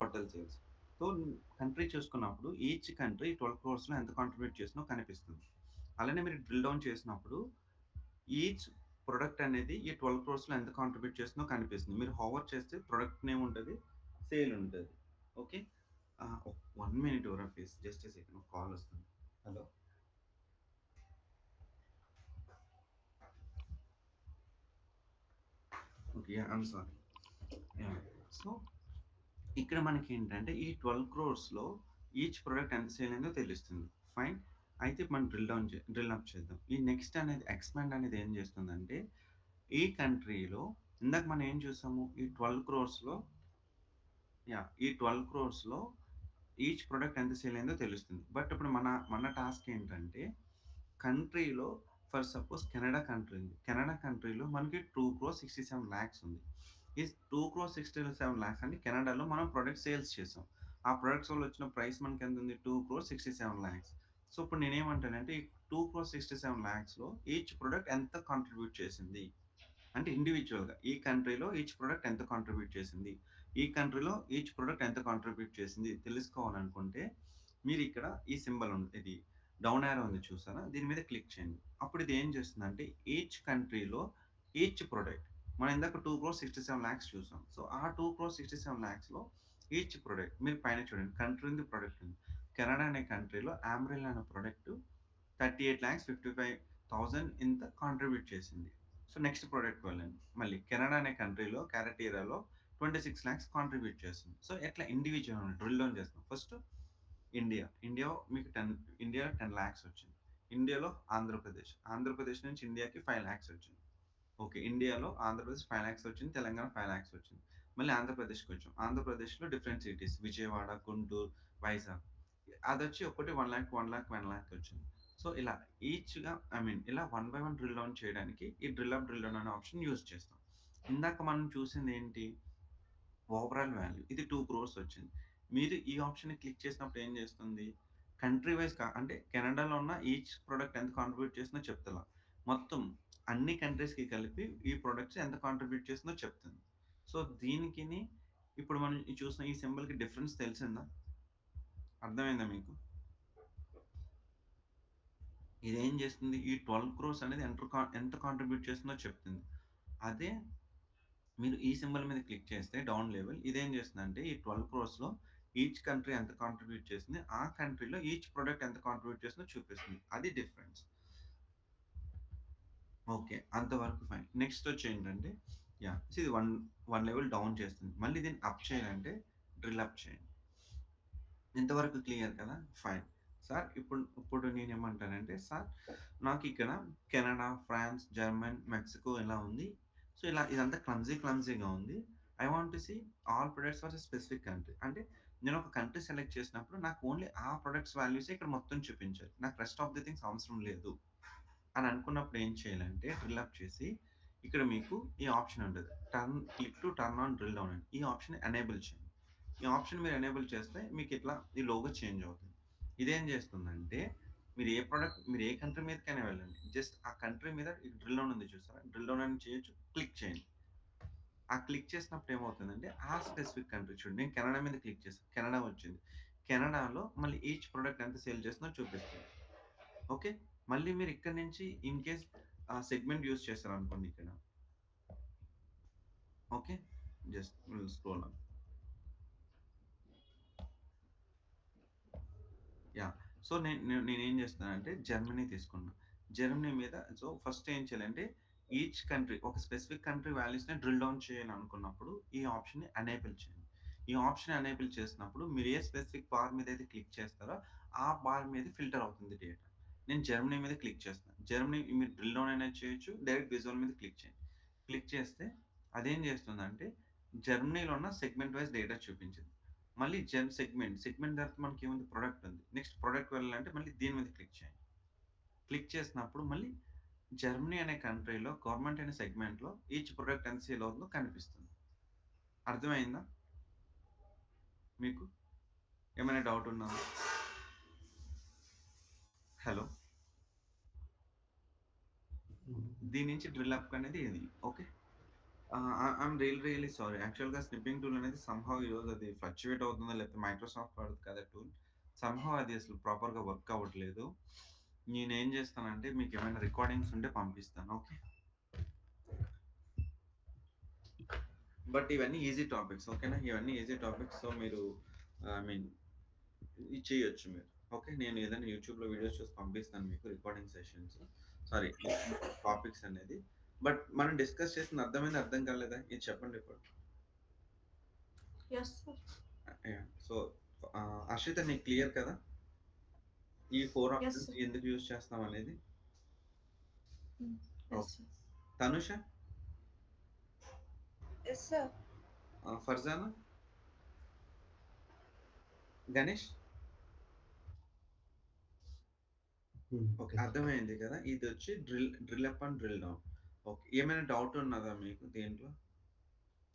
Total sales. So, country చూసుకున్నప్పుడు each country 12 క్రోర్స్‌లో ఎంత contribute చేసిందో కనిపిస్తుంది. అలానే మీరు డ్రిల్ డౌన్ చేసినప్పుడు ఈచ్ ప్రొడక్ట్ అనేది ఈ 12 క్రోర్స్‌లో ఎంత కాంట్రిబ్యూట్ చేస్తుందో కనిపిస్తుంది. మీరు హోవర్ చేస్తే ప్రొడక్ట్ నేమ్ ఉంటది. సేల్ ఉంటది. ఓకే. 1 మినిట్ ఓరా please. Just a second call వస్తుంది. Hello. Okay. I'm sorry. Yeah! So, ఇక్కడ మనకేంటంటే ఈ 12 క్రోర్స్‌లో ఈచ్ ప్రొడక్ట్ ఎంత సేల్ అయిందో తెలుస్తుంది. ఫైన్. అయితే మనం డ్రిల్ అప్ చేద్దాం. ఈ నెక్స్ట్ అనేది ఎక్స్‌పాండ్ అనేది ఏం చేస్తుందంటే, ఈ కంట్రీలో ఇందాక మనం ఏం చూసాము? ఈ 12 క్రోర్స్‌లో ఈ 12 క్రోర్స్‌లో ఈచ్ ప్రొడక్ట్ ఎంత సేల్ అయిందో తెలుస్తుంది. బట్ ఇప్పుడు మన టాస్క్ ఏంటంటే, కంట్రీలో ఫర్ సపోజ్ కెనడా కంట్రీ ఉంది. కెనడా కంట్రీలో మనకి 2,67,00,000 ఉంది. ఈ 2,67,00,000 అంటే కెనడాలో మనం ప్రొడక్ట్ సేల్స్ చేసాం. ఆ ప్రొడక్ట్స్ వల్ల వచ్చిన ప్రైస్ మనకెంతుంది? 2,67,00,000. సో, ఇప్పుడు నేనేమంటానంటే ఈ 2,67,00,000లో ఈచ్ ప్రొడక్ట్ ఎంత కాంట్రిబ్యూట్ చేసింది? అంటే ఇండివిడ్యువల్‌గా ఈ కంట్రీలో ఈచ్ ప్రొడక్ట్ ఎంత కాంట్రిబ్యూట్ చేసింది? ఈ కంట్రీలో ఈచ్ ప్రొడక్ట్ ఎంత కాంట్రిబ్యూట్ చేసింది తెలుసుకోవాలనుకుంటే, మీరిక్కడ ఈ సింబల్ ఉంది. ఇది డౌన్ యారో ఉంది చూసారా? దీని మీద క్లిక్ చేయండి. అప్పుడు ఇది ఏం చేస్తుందంటే, ఈచ్ కంట్రీలో ఈచ్ ప్రొడక్ట్ మనం ఇందాక 2,67,00,000 చూసాం. సో, ఆ 2,67,00,000లో ఈచ్ ప్రొడక్ట్ మీరు పైన చూడండి. కంట్రీ ఉంది, ప్రొడక్ట్ ఉంది. కెనడా అనే కంట్రీలో ఆంబ్రెల్లా అనే ప్రొడక్ట్ 38,55,000 ఇంత కాంట్రిబ్యూట్ చేసింది. సో, నెక్స్ట్ ప్రొడక్ట్‌కి వెళ్ళండి. మళ్ళీ కెనడా అనే కంట్రీలో క్యారటీరాలో 26,00,000 కాంట్రిబ్యూట్ చేస్తుంది. సో, ఎట్లా ఇండివిడ్యువల్ డ్రిల్ డౌన్ చేస్తాం. ఫస్ట్ ఇండియా మీకు 10,00,000 వచ్చింది. ఇండియాలో ఆంధ్రప్రదేశ్. ఆంధ్రప్రదేశ్ నుంచి ఇండియాకి 5,00,000 వచ్చింది. ఓకే. ఇండియాలో ఆంధ్రప్రదేశ్ 5,00,000 వచ్చింది. తెలంగాణ 5,00,000 వచ్చింది. మళ్ళీ ఆంధ్రప్రదేశ్‌కొచ్చాం. ఆంధ్రప్రదేశ్‌లో డిఫరెంట్ సిటీస్ విజయవాడ, గుంటూరు, వైజాగ్. అదొచ్చి ఒక్కటి 1,00,000, 1,00,000, 1,00,000 వచ్చింది. సో, ఇలా ఈచ్‌గా ఇలా one by one drill down చేయడానికి ఈ డ్రిల్ అప్, డ్రిల్ డౌన్ అనే ఆప్షన్ యూజ్ చేస్తాం. ఇందాక మనం చూసిందేంటి? Overall value. ఇది 2 క్రోర్స్ వచ్చింది. మీరు ఈ ఆప్షన్‌ని క్లిక్ చేసినప్పుడు ఏం చేస్తుంది? కంట్రీ వైస్ అంటే కెనడాలో ఉన్న ఈచ్ ప్రొడక్ట్ ఎంత కాంట్రిబ్యూట్ చేసిందో చెప్తలా. మొత్తం అన్ని కంట్రీస్‌కి కలిపి ఈ ప్రొడక్ట్స్ ఎంత కాంట్రిబ్యూట్ చేసిందో చెప్తుంది. సో, దీనికిని ఇప్పుడు మనం చూసిన ఈ సింబల్‌కి డిఫరెన్స్ తెలిసిందా? అర్థమైందా మీకు? ఇదేం చేస్తుంది? ఈ 12 క్రోర్స్ అనేది ఎంత కాంట్రిబ్యూట్ చేస్తుందో చెప్తుంది. అదే మీరు ఈ సింబల్ మీద క్లిక్ చేస్తే డౌన్ లెవెల్ ఇదేం చేస్తుందంటే ఈ 12 క్రోర్స్‌లో ఈచ్ కంట్రీ ఎంత కాంట్రిబ్యూట్ చేసింది, ఆ కంట్రీలో ఈచ్ ప్రొడక్ట్ ఎంత కాంట్రిబ్యూట్ చేసిందో చూపిస్తుంది. అది డిఫరెన్స్. ఓకే. అంతవరకు ఫైన్. నెక్స్ట్ వచ్చి ఏంటంటే ఇది వన్ లెవెల్ డౌన్ చేస్తుంది. మళ్ళీ దీన్ని అప్ చేయాలంటే డ్రిల్ అప్ చేయండి. ఇంతవరకు క్లియర్ కదా! ఫైన్. సార్ ఇప్పుడు నేనేమంటానంటే, సార్ నాకిక్కడ కెనడా, ఫ్రాన్స్, జర్మన్, మెక్సికో ఇలా ఉంది. సో, ఇదంతా క్లమ్జీగా ఉంది. I want to see all products for a specific country. అంటే నేను ఒక కంట్రీ సెలెక్ట్ చేసినప్పుడు నాకు ఓన్లీ ఆ ప్రొడక్ట్స్ వాల్యూసే ఇక్కడ మొత్తం చూపించాలి. నాకు రెస్ట్ ఆఫ్ ది థింగ్స్ అవసరం లేదు అని అనుకున్నప్పుడు ఏం చేయాలంటే డ్రిల్ అప్ చేసి ఇక్కడ మీకు ఈ ఆప్షన్ ఉంటది. Click to turn on drill down అని. ఈ ఆప్షన్‌ని ఎనేబుల్ చేయండి. ఈ ఆప్షన్ మీరు ఎనేబుల్ చేస్తే మీకిట్లా ఈ లోగో చేంజ్ అవుతుంది. ఇదేం చేస్తుందంటే మీరు ఏ కంట్రీ మీదకైనా వెళ్ళండి. జస్ట్ ఆ కంట్రీ మీద ఈ డ్రిల్ డౌన్ ఉంది చూసారా? డ్రిల్ డౌన్ అని చేయొచ్చు. క్లిక్ చేయండి. ఆ క్లిక్ చేసినప్పుడు ఏమవుతుందంటే ఆ స్పెసిఫిక్ కంట్రీ చూడండి. నేను కెనడా మీద క్లిక్ చేశాను. కెనడా వచ్చింది. కెనడాలో మళ్ళీ ఈచ్ ప్రొడక్ట్ ఎంత సేల్ చేస్తుందో చూపిస్తుంది. ఓకే. మళ్ళీ మీరు ఇక్కడి నుంచి ఇన్ కేస్ సెగ్మెంట్ యూజ్ చేశారనుకోండి ఇక్కడ. Okay. Just will scroll up. Yeah! So, నేనేం చేస్తున్నానంటే జర్మనీ తీసుకున్నా. జర్మనీ మీద ఫస్ట్ ఏం చేయాలంటే ఈచ్ కంట్రీ ఒక స్పెసిఫిక్ కంట్రీ వాల్యూస్‌ని డ్రిల్ డౌన్ చేయాలనుకున్నప్పుడు ఈ ఆప్షన్‌ని ఎనేబుల్ చేయండి. ఈ ఆప్షన్ ఎనేబుల్ చేసినప్పుడు మీరు ఏ స్పెసిఫిక్ బార్ మీద అయితే క్లిక్ చేస్తారో ఆ బార్ మీద ఫిల్టర్ అవుతుంది డేటా. నేను జర్మనీ మీద క్లిక్ చేస్తున్నాను. జర్మనీ మీరు డ్రిల్ డౌన్ అయినా చేయొచ్చు. డైరెక్ట్ విజువల్ మీద క్లిక్ చేయండి. క్లిక్ చేస్తే అదేం చేస్తుందంటే జర్మనీలో ఉన్న సెగ్మెంట్ వైస్ డేటా చూపించింది. మళ్ళీ సెగ్మెంట్ తర్వాత మనకేముంది ప్రొడక్ట్ ఉంది. నెక్స్ట్ ప్రొడక్ట్ వెళ్ళాలంటే మళ్ళీ దీని మీద క్లిక్ చేయండి. క్లిక్ చేసినప్పుడు మళ్ళీ జర్మనీ అనే కంట్రీలో గవర్నమెంట్ అనే సెగ్మెంట్‌లో ఈచ్ ప్రొడక్ట్ ఎంత సేల్ అవుతుందో కనిపిస్తుంది. అర్థమైందా మీకు? ఏమైనా డౌట్ ఉందా? హలో! దీని నుంచి డ్రిల్ అప్ అనేది ఇది. ఓకే. I'm really sorry. యాక్చువల్‌గా స్నిప్పింగ్ టూల్ అనేది సమ్‌హౌ ఈరోజు అది ఫ్లక్చుయేట్ అవుతుందో లేకపోతే మైక్రోసాఫ్ట్ వాడదు కదా టూల్. సమ్‌హౌ అది అసలు ప్రాపర్‌గా వర్క్ అవ్వట్లేదు. నేనేం చేస్తానంటే మీకేమైనా రికార్డింగ్స్ ఉంటే పంపిస్తాను. ఓకే. బట్ ఇవన్నీ ఈజీ టాపిక్స్ ఓకేనా? ఇవన్నీ ఈజీ టాపిక్స్. సో మీరు ఐ మీన్ ఇది చేయొచ్చు మీరు. ఓకే. నేను ఏదైనా యూట్యూబ్‌లో వీడియోస్ చూసి పంపిస్తాను మీకు రికార్డింగ్ సెషన్స్. సారీ టాపిక్స్ అనేది. బట్ మనం డిస్కస్ చేసింది అర్థమైందా? అర్థం కాలేదా? ఇది చెప్పండి ఇప్పుడు. Yes sir. Yeah! So, Harshita నీకు క్లియర్ కదా? ఈ 4 యెస్ ఆప్షన్స్ సార్. ఎందుకు యూజ్ చేస్తాం అనేది? Hmm. Yes okay. Sir. Tanusha? Yes sir. Farzana? Ganesh? Okay. Okay. అర్థమైంది కదా! ఇదొచ్చి drill up and drill down. Okay. ఏమైనా డౌట్ ఉన్నదా మీకు దీంట్లో?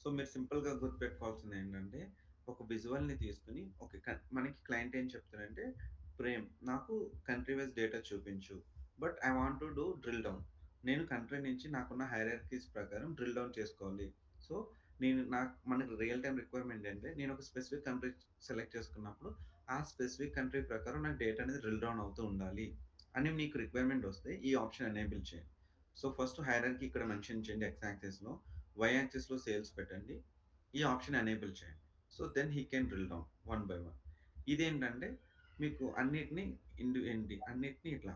సో, మీరు సింపుల్‌గా గుర్తుపెట్టుకోవాల్సిందేంటంటే, ఒక విజువల్‌ని తీసుకొని ఓకే. మనకి క్లయింట్ ఏం చెప్తారంటే, "ప్రేమ్ నాకు కంట్రీ వైస్ డేటా చూపించు. But I want to do drill down. నేను కంట్రీ నుంచి నాకున్న హైరార్కీస్ ప్రకారం డ్రిల్ డౌన్ చేసుకోవాలి. సో, మనకి రియల్ టైమ్ రిక్వైర్మెంట్ ఏంటే, నేను ఒక స్పెసిఫిక్ కంట్రీ సెలెక్ట్ చేసుకున్నప్పుడు, ఆ స్పెసిఫిక్ కంట్రీ ప్రకారం నాకు డేటా అనేది డ్రిల్ డౌన్ అవుతూ ఉండాలి" అని మీకు రిక్వైర్మెంట్ వస్తే, ఈ ఆప్షన్ ఎనేబుల్ చేయండి. సో, ఫస్ట్ హైరార్కీ ఇక్కడ మెన్షన్ చేయండి ఎక్స్ యాక్సిస్‌లో. వై యాక్సిస్‌లో సేల్స్ పెట్టండి. ఈ ఆప్షన్ ఎనేబుల్ చేయండి. So, then he can drill down one by one. ఇదేంటంటే మీకు అన్నిటిని అన్నిటిని ఇట్లా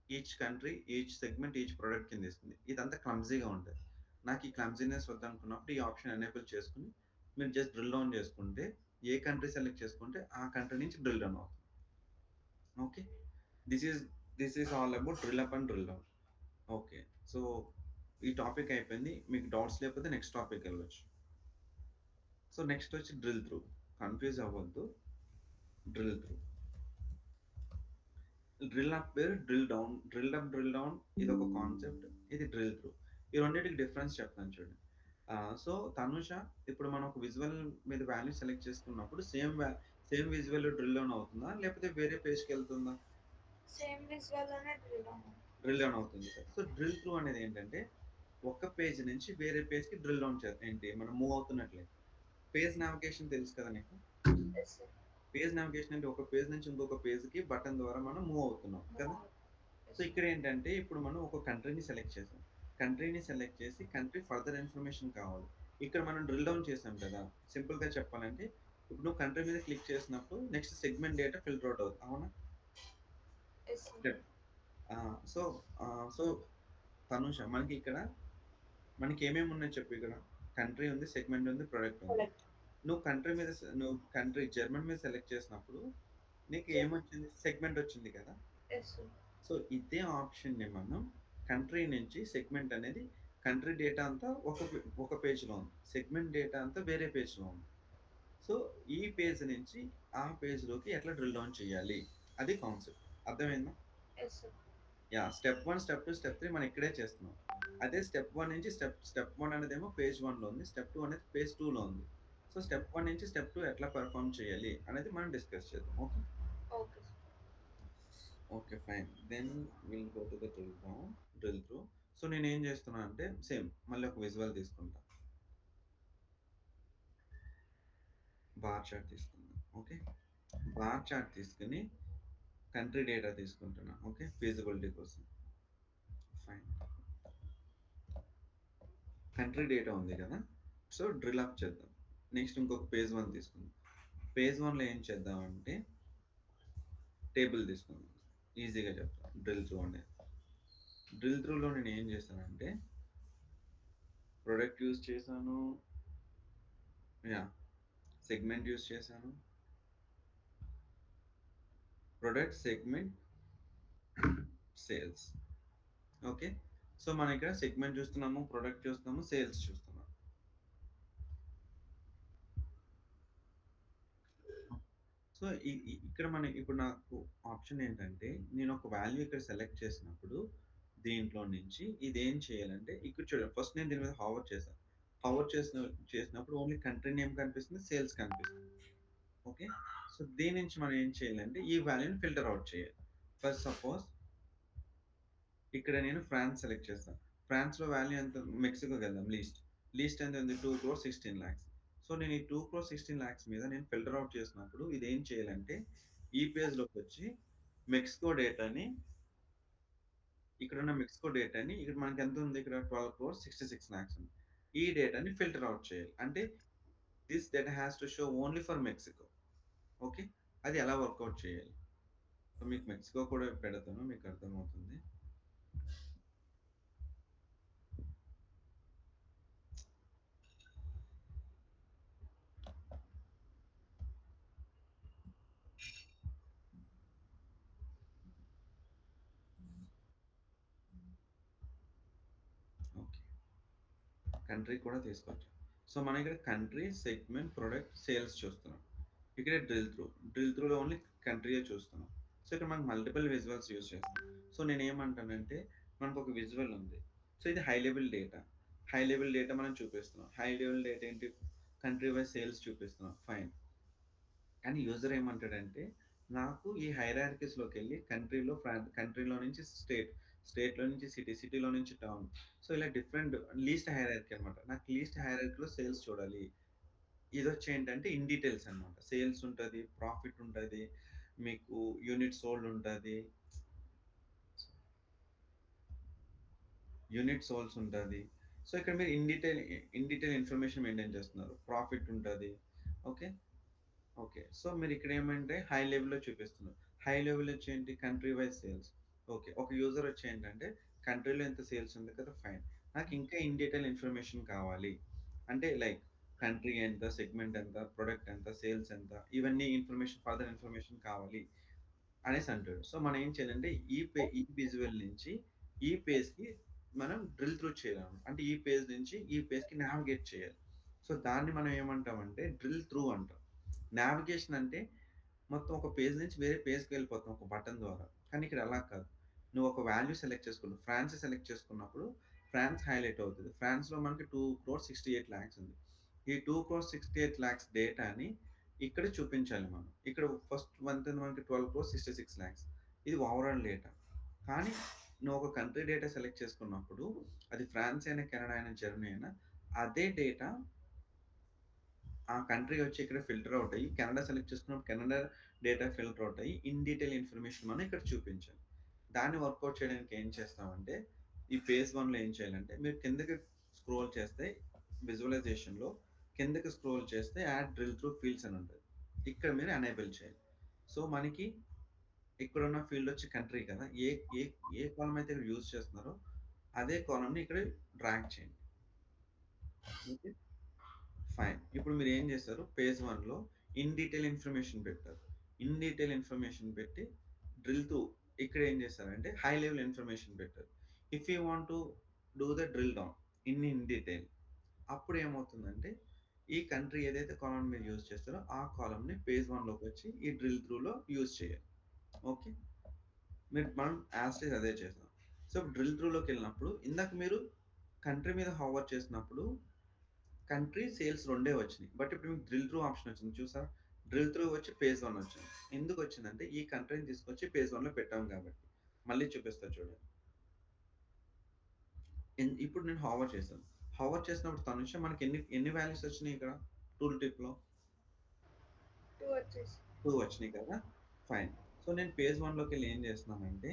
each country, each segment, each product కింద ఇస్తుంది. ఇదంతా క్లమ్జీగా ఉంటది. నాకు ఈ క్లమ్జీనెస్ వద్దనుకున్నప్పుడు ఈ ఆప్షన్ ఎనేబుల్ చేసుకొని మీరు జస్ట్ డ్రిల్ డౌన్ చేసుకుంటే ఏ కంట్రీ సెలెక్ట్ చేసుకుంటే ఆ కంట్రీ నుంచి డ్రిల్ డౌన్ అవుతుంది. Okay. This is this is all about drill up and drill down. Okay. So, ఈ టాపిక్ అయిపోయింది. మీకు డౌట్స్ లేకపోతే నెక్స్ట్ టాపిక్ వెళ్ళొచ్చు. సో, నెక్స్ట్ వచ్చి డ్రిల్ త్రూ. కన్‌ఫ్యూజ్ అవ్వద్దు. Drill through. డ్రిల్ అప్ వేరు, drill down. Drill up, drill down ఇదొక concept. ఇది డ్రిల్ త్రూ. ఈ రెండిటికి డిఫరెన్స్ చెప్తాను చూడండి. సో, తనుష ఇప్పుడు మనం ఒక విజువల్ మీద వాల్యూ సెలెక్ట్ చేసుకున్నప్పుడు సేమ్ విజువల్ డ్రిల్ డౌన్ అవుతుందా? లేకపోతే వేరే పేజ్‌కెళ్తుందా? సేమ్ విజువల్‌లోనే డ్రిల్ డౌన్. డ్రిల్ డౌన్ అవుతుంది కదా! సో, డ్రిల్ త్రూ అనేది ఏంటంటే ఒక పేజ్ నుంచి వేరే పేజ్‌కి డ్రిల్ డౌన్ ఏంటి మనం మూవ్ అవుతున్నట్లయితే. పేజ్ నావిగేషన్ తెలుసు కదా నీకు? Yes sir. పేజ్ నావిగేషన్ అంటే ఒక పేజ్ నుంచి ఇంకొక పేజ్‌కి బటన్ ద్వారా మనం మూవ్ అవుతున్నాం కదా! So, yes. ఇక్కడేంటంటే ఇప్పుడు మనం ఒక కంట్రీని సెలెక్ట్ చేసాం. కంట్రీని సెలెక్ట్ చేసి కంట్రీ ఫర్దర్ ఇన్ఫర్మేషన్ కావాలి. ఇక్కడ మనం డ్రిల్ డౌన్ చేసాం కదా! సింపుల్‌గా చెప్పాలంటే ఇప్పుడు నువ్వు కంట్రీ మీద క్లిక్ చేసినప్పుడు next segment data filter out అవుతుంది. అవునా? Yes sir. Step. So, so Tanusha మనకేమేమి ఉన్నాయి చెప్పు ఇక్కడ? కంట్రీ ఉంది, సెగ్మెంట్ ఉంది, ప్రొడక్ట్ ఉంది. కరెక్ట్. నువ్వు కంట్రీ జర్మన్ మీద సెలెక్ట్ చేసినప్పుడు నీకు జర్మన్. ఏమొచ్చింది? సెగ్మెంట్ వచ్చింది కదా! Yes sir. సో, ఇదే ఆప్షన్‌ని మనం కంట్రీ నుంచి సెగ్మెంట్ అనేది కంట్రీ డేటా అంతా ఒక పేజ్‌లో ఉంది. సెగ్మెంట్ డేటా అంతా వేరే పేజ్‌లో ఉంది. సో, ఈ పేజ్ నుంచి ఆ పేజ్‌లోకి ఎట్లా డ్రిల్ డౌన్ చేయాలి? అది కాన్సెప్ట్. అర్థమైందా? Yes sir. Yeah! Step 1, step 2, step 3 మనం ఇక్కడే చేస్తున్నాం. అదే స్టెప్ 1 నుంచి స్టెప్ 1 అనేదేమో పేజ్ 1లో ఉంది. స్టెప్ 2 అనేది పేజ్ 2లో ఉంది. సో, స్టెప్ 1 నుంచి స్టెప్ 2 ఎట్లా పెర్ఫార్మ్ చేయాలి అనేది మనం డిస్కస్ చేద్దాం. Okay. Okay sir. Okay. Fine. Then will go to the drill through. So, నేనేం చేస్తున్నా అంటే సేమ్ మళ్ళీ ఒక విజువల్ తీసుకుంటా. బార్ చార్ట్ తీసుకుందాం. ఓకే. బార్ చార్ట్ తీసుకొని కంట్రీ డేటా తీసుకుంటున్నా. ఓకే. ఫీజిబిలిటీ కోసం. ఫైన్. కంట్రీ డేటా ఉంది కదా! సో, డ్రిల్ అప్ చేద్దాం. నెక్స్ట్ ఇంకొక పేజ్ 1 తీసుకుందాం. పేజ్ 1లో ఏం చేద్దామంటే టేబుల్ తీసుకుందాం. ఈజీగా చెప్తాను. డ్రిల్ త్రూ అనేది. డ్రిల్ త్రూలో నేను ఏం చేశానంటే ప్రొడక్ట్ యూజ్ చేశాను. యాహ్! సెగ్మెంట్ యూజ్ చేశాను. Product, segment, sales. Okay. So, మనం ఇక్కడ సెగ్మెంట్ చూస్తున్నాము, ప్రొడక్ట్ చూస్తున్నాము, సేల్స్ చూస్తున్నాం. సో, ఇక్కడ ఇప్పుడు నాకు ఆప్షన్ ఏంటంటే నేను ఒక వాల్యూ ఇక్కడ సెలెక్ట్ చేసినప్పుడు దీంట్లో నుంచి ఇదేం చేయాలంటే ఇక్కడ చూడండి ఫస్ట్ నేను దీని మీద హావర్ చేశాను. హావర్ చేసినప్పుడు ఓన్లీ కంట్రీ నేమ్ కనిపిస్తుంది, సేల్స్ కనిపిస్తుంది. ఓకే. సో, దీని నుంచి మనం ఏం చేయాలంటే ఈ వాల్యూని ఫిల్టర్ ఔట్ చేయాలి. ఫర్ సపోజ్ ఇక్కడ నేను ఫ్రాన్స్ సెలెక్ట్ చేస్తాను. ఫ్రాన్స్‌లో వాల్యూ ఎంత? మెక్సికోకెళ్దాం లీస్ట్. లీస్ట్ ఎంత ఉంది 2,16 lakhs. సో నేను ఈ 2,16 lakhs మీద నేను ఫిల్టర్ అవుట్ చేసినప్పుడు ఇది ఏం చేయాలంటే ఈ పేజ్‌లోకి వచ్చి మెక్సికో డేటాని ఇక్కడున్న మెక్సికో డేటాని ఇక్కడ మనకి ఎంత ఉంది ఇక్కడ 12,66 lakhs ఉంది. ఈ డేటాని ఫిల్టర్ అవుట్ చేయాలి. అంటే this data has to show only for Mexico. Okay. అది ఎలా వర్కౌట్ చేయాలి? సో మీకు మెక్సికో కూడా పెడతాను. మీకు అర్థమవుతుంది. ఓకే. కంట్రీ కూడా తీసుకోవచ్చు. సో మనం ఇక్కడ కంట్రీ, సెగ్మెంట్, ప్రొడక్ట్, సేల్స్ చూస్తున్నాం. ఇక్కడ డ్రిల్ త్రూ. డ్రిల్ త్రూలో ఓన్లీ కంట్రీయే చూస్తున్నాం. సో ఇక్కడ మనకు మల్టిపుల్ విజువల్స్ యూజ్ చేస్తాం. సో నేనేమంటానంటే మనకు ఒక విజువల్ ఉంది. సో ఇది high level data. High level data మనం చూపిస్తున్నాం. హై లెవెల్ డేటా ఏంటి? కంట్రీ వైస్ సేల్స్ చూపిస్తున్నాం. ఫైన్. కానీ యూజర్ ఏమంటాడంటే నాకు ఈ హైరార్కీస్‌లోకెళ్ళి కంట్రీలో నుంచి స్టేట్‌లో నుంచి సిటీ, సిటీలో నుంచి టౌన్. సో ఇలా డిఫరెంట్ లీస్ట్ హైరార్కీ అనమాట. నాకు లీస్ట్ హైరార్కీలో సేల్స్ చూడాలి. ఇదొచ్చి ఏంటంటే ఇన్ డీటెయిల్స్ అనమాట. సేల్స్ ఉంటది, ప్రాఫిట్ ఉంటది, మీకు యూనిట్ సోల్డ్ ఉంటది. యూనిట్ సోల్స్ ఉంటది. సో ఇక్కడ మీరు ఇన్ డీటెయిల్ ఇన్ఫర్మేషన్ మెయింటైన్ చేస్తున్నారు. ప్రాఫిట్ ఉంటది. ఓకే. ఓకే. సో మీరిక్కడ ఏమంటే హై లెవెల్‌లో చూపిస్తున్నారు. హై లెవెల్ వచ్చి ఏంటి? Country wise sales. ఓకే. ఒక యూజర్ వచ్చి ఏంటంటే కంట్రీలో ఎంత సేల్స్ ఉంది కదా! ఫైన్. నాకు ఇంకా ఇన్ డీటెయిల్ ఇన్ఫర్మేషన్ కావాలి. అంటే లైక్ కంట్రీ ఎంత? సెగ్మెంట్ ఎంత? ప్రొడక్ట్ ఎంత? సేల్స్ ఎంత? ఇవన్నీ ఫర్దర్ ఇన్ఫర్మేషన్ కావాలి అనేసి అంటాడు. సో మనం ఏం చేయాలంటే ఈ విజువల్ నుంచి ఈ పేజ్‌కి మనం డ్రిల్ త్రూ చేయాలన్నమాట. అంటే ఈ పేజ్ నుంచి ఈ పేజ్‌కి నావిగేట్ చేయాలి. సో దాన్ని మనం ఏమంటామంటే డ్రిల్ త్రూ అంటాం. నావిగేషన్ అంటే మొత్తం ఒక పేజ్ నుంచి వేరే పేజ్‌కి వెళ్ళిపోతాం ఒక బటన్ ద్వారా. కానీ ఇక్కడ అలా కాదు. నువ్వు ఒక వాల్యూ సెలెక్ట్ చేసుకున్నావు. ఫ్రాన్స్ సెలెక్ట్ చేసుకున్నప్పుడు ఫ్రాన్స్ హైలైట్ అవుతది. ఫ్రాన్స్‌లో మనకి 2,68,00,000 ఉంది. ఈ 2,68,00,000 డేటాని ఇక్కడ చూపించాలి మనం. ఇక్కడ ఫస్ట్ మంత్ మనకి 12,66,00,000 ఇది ఓవరాల్ డేటా. కానీ నువ్వు ఒక కంట్రీ డేటా సెలెక్ట్ చేసుకున్నప్పుడు అది ఫ్రాన్స్ అయినా, కెనడా అయినా, జర్మనీ అయినా అదే డేటా ఆ కంట్రీ వచ్చి ఇక్కడ ఫిల్టర్ అవుట్ అయ్యి కెనడా సెలెక్ట్ చేసుకున్నప్పుడు కెనడా డేటా ఫిల్టర్ అవుట్ అయ్యి ఇన్ డీటెయిల్ ఇన్ఫర్మేషన్ మనం ఇక్కడ చూపించాలి. దాన్ని వర్కౌట్ చేయడానికి ఏం చేస్తామంటే ఈ ఫేజ్ 1లో ఏం చేయాలంటే మీరు కిందకి స్క్రోల్ చేస్తే విజువలైజేషన్‌లో కిందకి స్క్రోల్ చేస్తే యాడ్ డ్రిల్ త్రూ ఫీల్డ్స్ అని ఉంటది. ఇక్కడ మీరు ఎనేబుల్ చేయాలి. సో మనకి ఇక్కడున్న ఫీల్డ్ వచ్చి కంట్రీ కదా! ఏ ఏ ఏ కాలమ్ అయితే ఇక్కడ యూజ్ చేస్తున్నారో అదే కాలమ్‌ని ఇక్కడ డ్రాగ్ చేయండి. ఓకే. ఫైన్. ఇప్పుడు మీరేం చేశారు పేజ్ 1లో ఇన్ డీటెయిల్ ఇన్ఫర్మేషన్ పెట్టారు. ఇన్ డీటెయిల్ ఇన్ఫర్మేషన్ పెట్టి డ్రిల్ టు ఇక్కడ ఏం చేశారంటే హై లెవెల్ ఇన్ఫర్మేషన్ పెట్టారు. If you want to do the drill down in detail అప్పుడు ఏమవుతుందంటే ఈ కంట్రీ ఏదైతే కాలమ్ మీరు యూజ్ చేస్తారో ఆ కాలమ్‌ని పేజ్ 1లోకి వచ్చి ఈ డ్రిల్ త్రూలో యూజ్ చేయాలి. ఓకే. మనం యాజ్ ఇట్ ఈజ్ అదే చేసాం. సో డ్రిల్ త్రూలోకెళ్ళినప్పుడు ఇందాక మీరు కంట్రీ మీద హోవర్ చేసినప్పుడు కంట్రీ, సేల్స్ రెండే వచ్చినియి. బట్ ఇప్పుడు మీకు డ్రిల్ త్రూ ఆప్షన్ వచ్చింది చూసారా? డ్రిల్ త్రూ వచ్చి పేజ్ 1 వచ్చింది. ఎందుకొచ్చిందంటే ఈ కంట్రీని తీసుకొచ్చి పేజ్ 1లో పెట్టాం కాబట్టి. మళ్ళీ చూపిస్తా చూడండి. ఇప్పుడు నేను హావర్ చేశాను. హావర్ చేసినప్పుడు తనుష మనకి ఎన్ని వాల్యూస్ వచ్చినాయి ఇక్కడ టూల్ టిప్‌లో? 2 వచ్చేసి. 2 వచ్చినాయి కదా! ఫైన్. సో నేను పేజ్ 1లోకెళ్ళి ఏం చేస్తున్నానంటే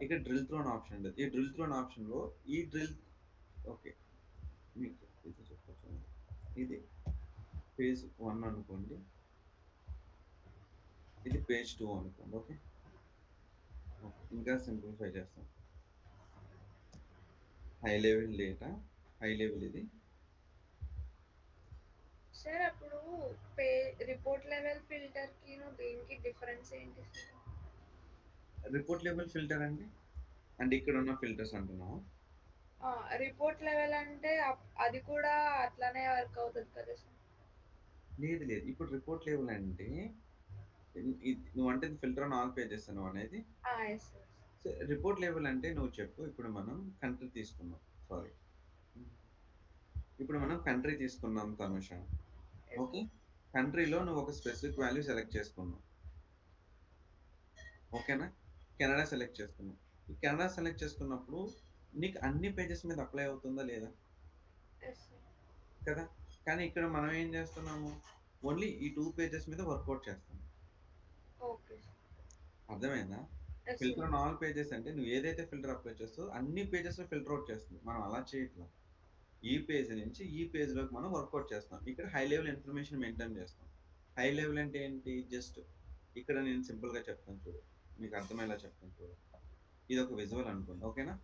ఇక్కడ డ్రిల్ త్రూ అనే ఆప్షన్ ఉంటది. ఈ డ్రిల్ త్రూ అనే ఆప్షన్‌లో ఈ డ్రిల్ ఓకే. మీకు ఇది చెప్తా చూడండి. ఇది పేజ్ 1 అనుకోండి. ఇది పేజ్ 2 అనుకోండి. ఓకే. ఓకే. ఇంకా సింప్లిఫై చేస్తాం. High level data, high level ఇది. సార్ అప్పుడు పే రిపోర్ట్ లెవెల్ ఫిల్టర్‌కిను దీనికి డిఫరెన్స్ ఏంటి సార్? రిపోర్ట్ లెవెల్ ఫిల్టర్ అంటే ఇక్కడున్న ఫిల్టర్స్ అంటున్నావా? ఆ! రిపోర్ట్ లెవెల్ అంటే అది కూడా అట్లనే వర్క్ అవుతది కదా సార్? లేదు లేదు. ఇప్పుడు రిపోర్ట్ లెవెల్ అంటే నువ్వంటేది ఫిల్టర్ ఆన్ ఆల్ పేజెస్ నువ్వనేది? Yes sir. So report level అంటే నువ్వు చెప్పు. ఇప్పుడు మనం కంట్రీ తీసుకుందాం. సారీ. ఇప్పుడు మనం కంట్రీ తీసుకున్నాం తనుష. Yes okay. సార్. కంట్రీలో నువ్వు ఒక స్పెసిఫిక్ వాల్యూ సెలెక్ట్ చేసుకున్నావు. ఓకేనా? కెనడా సెలెక్ట్ చేసుకున్నావు. ఈ కెనడా సెలెక్ట్ చేసుకున్నప్పుడు నీకు అన్ని పేజెస్ మీద అప్లై అవుతుందా లేదా? Yes sir. కదా! కానీ ఇక్కడ మనం ఏం చేస్తున్నాము? ఓన్లీ ఈ 2 పేజెస్ మీద వర్కౌట్ చేస్తాం. Okay sir. అర్థమైందా? Yes filter sir. On all pages అంటే నువ్వు ఏదైతే ఫిల్టర్ అప్లై చేస్తావో అన్ని పేజెస్‌లో ఫిల్టర్ ఔట్ చేస్తుంది. మనం అలా చేయట్లా. ఈ పేజ్ నుంచి ఈ పేజ్‌లోకి మనం వర్కౌట్ చేస్తాం. ఇక్కడ హై లెవెల్ ఇన్ఫర్మేషన్ మెయింటైన్ చేస్తాం. హై లెవెల్ అంటే ఏంటి? జస్ట్ ఇక్కడ నేను సింపుల్‌గా చెప్తాను చూడు. మీకు అర్థమయ్యేలా చెప్తాను చూడు. ఇదొక విజువల్ అనుకోండి. ఓకేనా?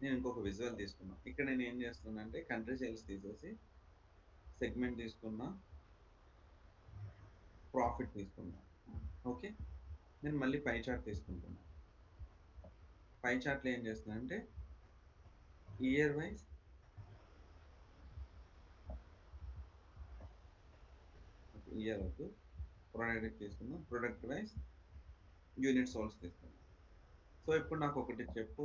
నేను ఇంకొక విజువల్ తీసుకున్నా. ఇక్కడ నేను ఏం చేస్తున్నా అంటే కంట్రీ సేల్స్ తీసేసి సెగ్మెంట్ తీసుకున్నా, ప్రాఫిట్ తీసుకున్నా. ఓకే. నేను మళ్ళీ పై చార్ట్ తీసుకుంటున్నా. పై చార్ట్‌లో ఏం చేస్తున్నానంటే ఇయర్ వైస్ ఇయర్ వద్దు. ప్రొడక్ట్ తీసుకుందాం. ప్రొడక్ట్ వైస్ యూనిట్ సోల్స్ తీసుకుందాం. సో, ఇప్పుడు నాకొకటి చెప్పు.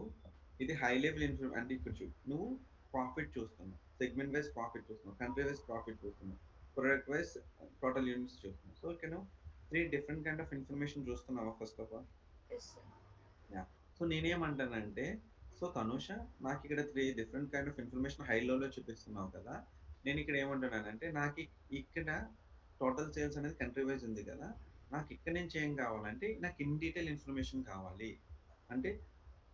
ఇది హై లెవెల్ అంటే ఇక్కడ చూడు. నువ్వు ప్రాఫిట్ చూస్తున్నావు. సెగ్మెంట్ వైస్ ప్రాఫిట్ చూస్తున్నావు. కంట్రీ వైస్ ప్రాఫిట్ చూస్తున్నావు. ప్రొడక్ట్ వైస్ టోటల్ యూనిట్స్ చూస్తున్నావు. సో, ఇక్కడ నువ్వు 3 డిఫరెంట్ కైండ్ ఆఫ్ ఇన్ఫర్మేషన్ చూస్తున్నావా first of all? Yes sir. Yeah! So, నేనేమంటానంటే, సో, తనూష నాకిక్కడ 3 different kind of information high లెవెల్‌లో చూపిస్తున్నావు కదా! నేనిక్కడ ఏమంటున్నానంటే, ఇక్కడ టోటల్ సేల్స్ అనేది కంట్రీ వైస్ ఉంది కదా! నాకిక్కడి నుంచి ఏం కావాలంటే, నాకు ఇన్ డీటెయిల్ ఇన్ఫర్మేషన్ కావాలి. అంటే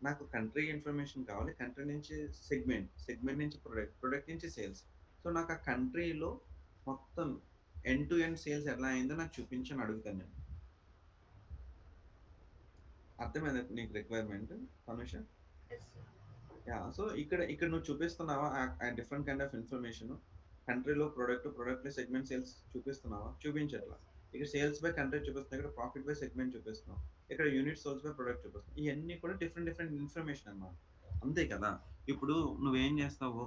నాకు కంట్రీ ఇన్ఫర్మేషన్ కావాలి. కంట్రీ నుంచి సెగ్మెంట్ నుంచి ప్రొడక్ట్ నుంచి సేల్స్. సో, నాకు ఆ కంట్రీలో మొత్తం ఎండ్ టు ఎండ్ సేల్స్ ఎలా అయిందో నాకు చూపించని అడుగుతాను నేను. అర్థమైందా నీకు requirement Tanusha? Yes sir. Yeah! So, ఇక్కడ నువ్వు చూపిస్తున్నావా ఆ డిఫరెంట్ కైండ్ ఆఫ్ ఇన్ఫర్మేషన్? కంట్రీలో ప్రొడక్ట్‌లో సెగ్మెంట్ సేల్స్ చూపిస్తున్నావా? చూపించట్లా. ఇక్కడ సేల్స్ బై కంట్రీ చూపిస్తున్నావు. ఇక్కడ ప్రాఫిట్ బై సెగ్మెంట్ చూపిస్తున్నావు. ఇక్కడ యూనిట్ సోల్స్ బై ప్రొడక్ట్ చూపిస్తున్నావు. ఇయన్నీ కూడా డిఫరెంట్ డిఫరెంట్ ఇన్ఫర్మేషన్ అన్నమాట. అంతే కదా! ఇప్పుడు నువ్వేం చేస్తావు?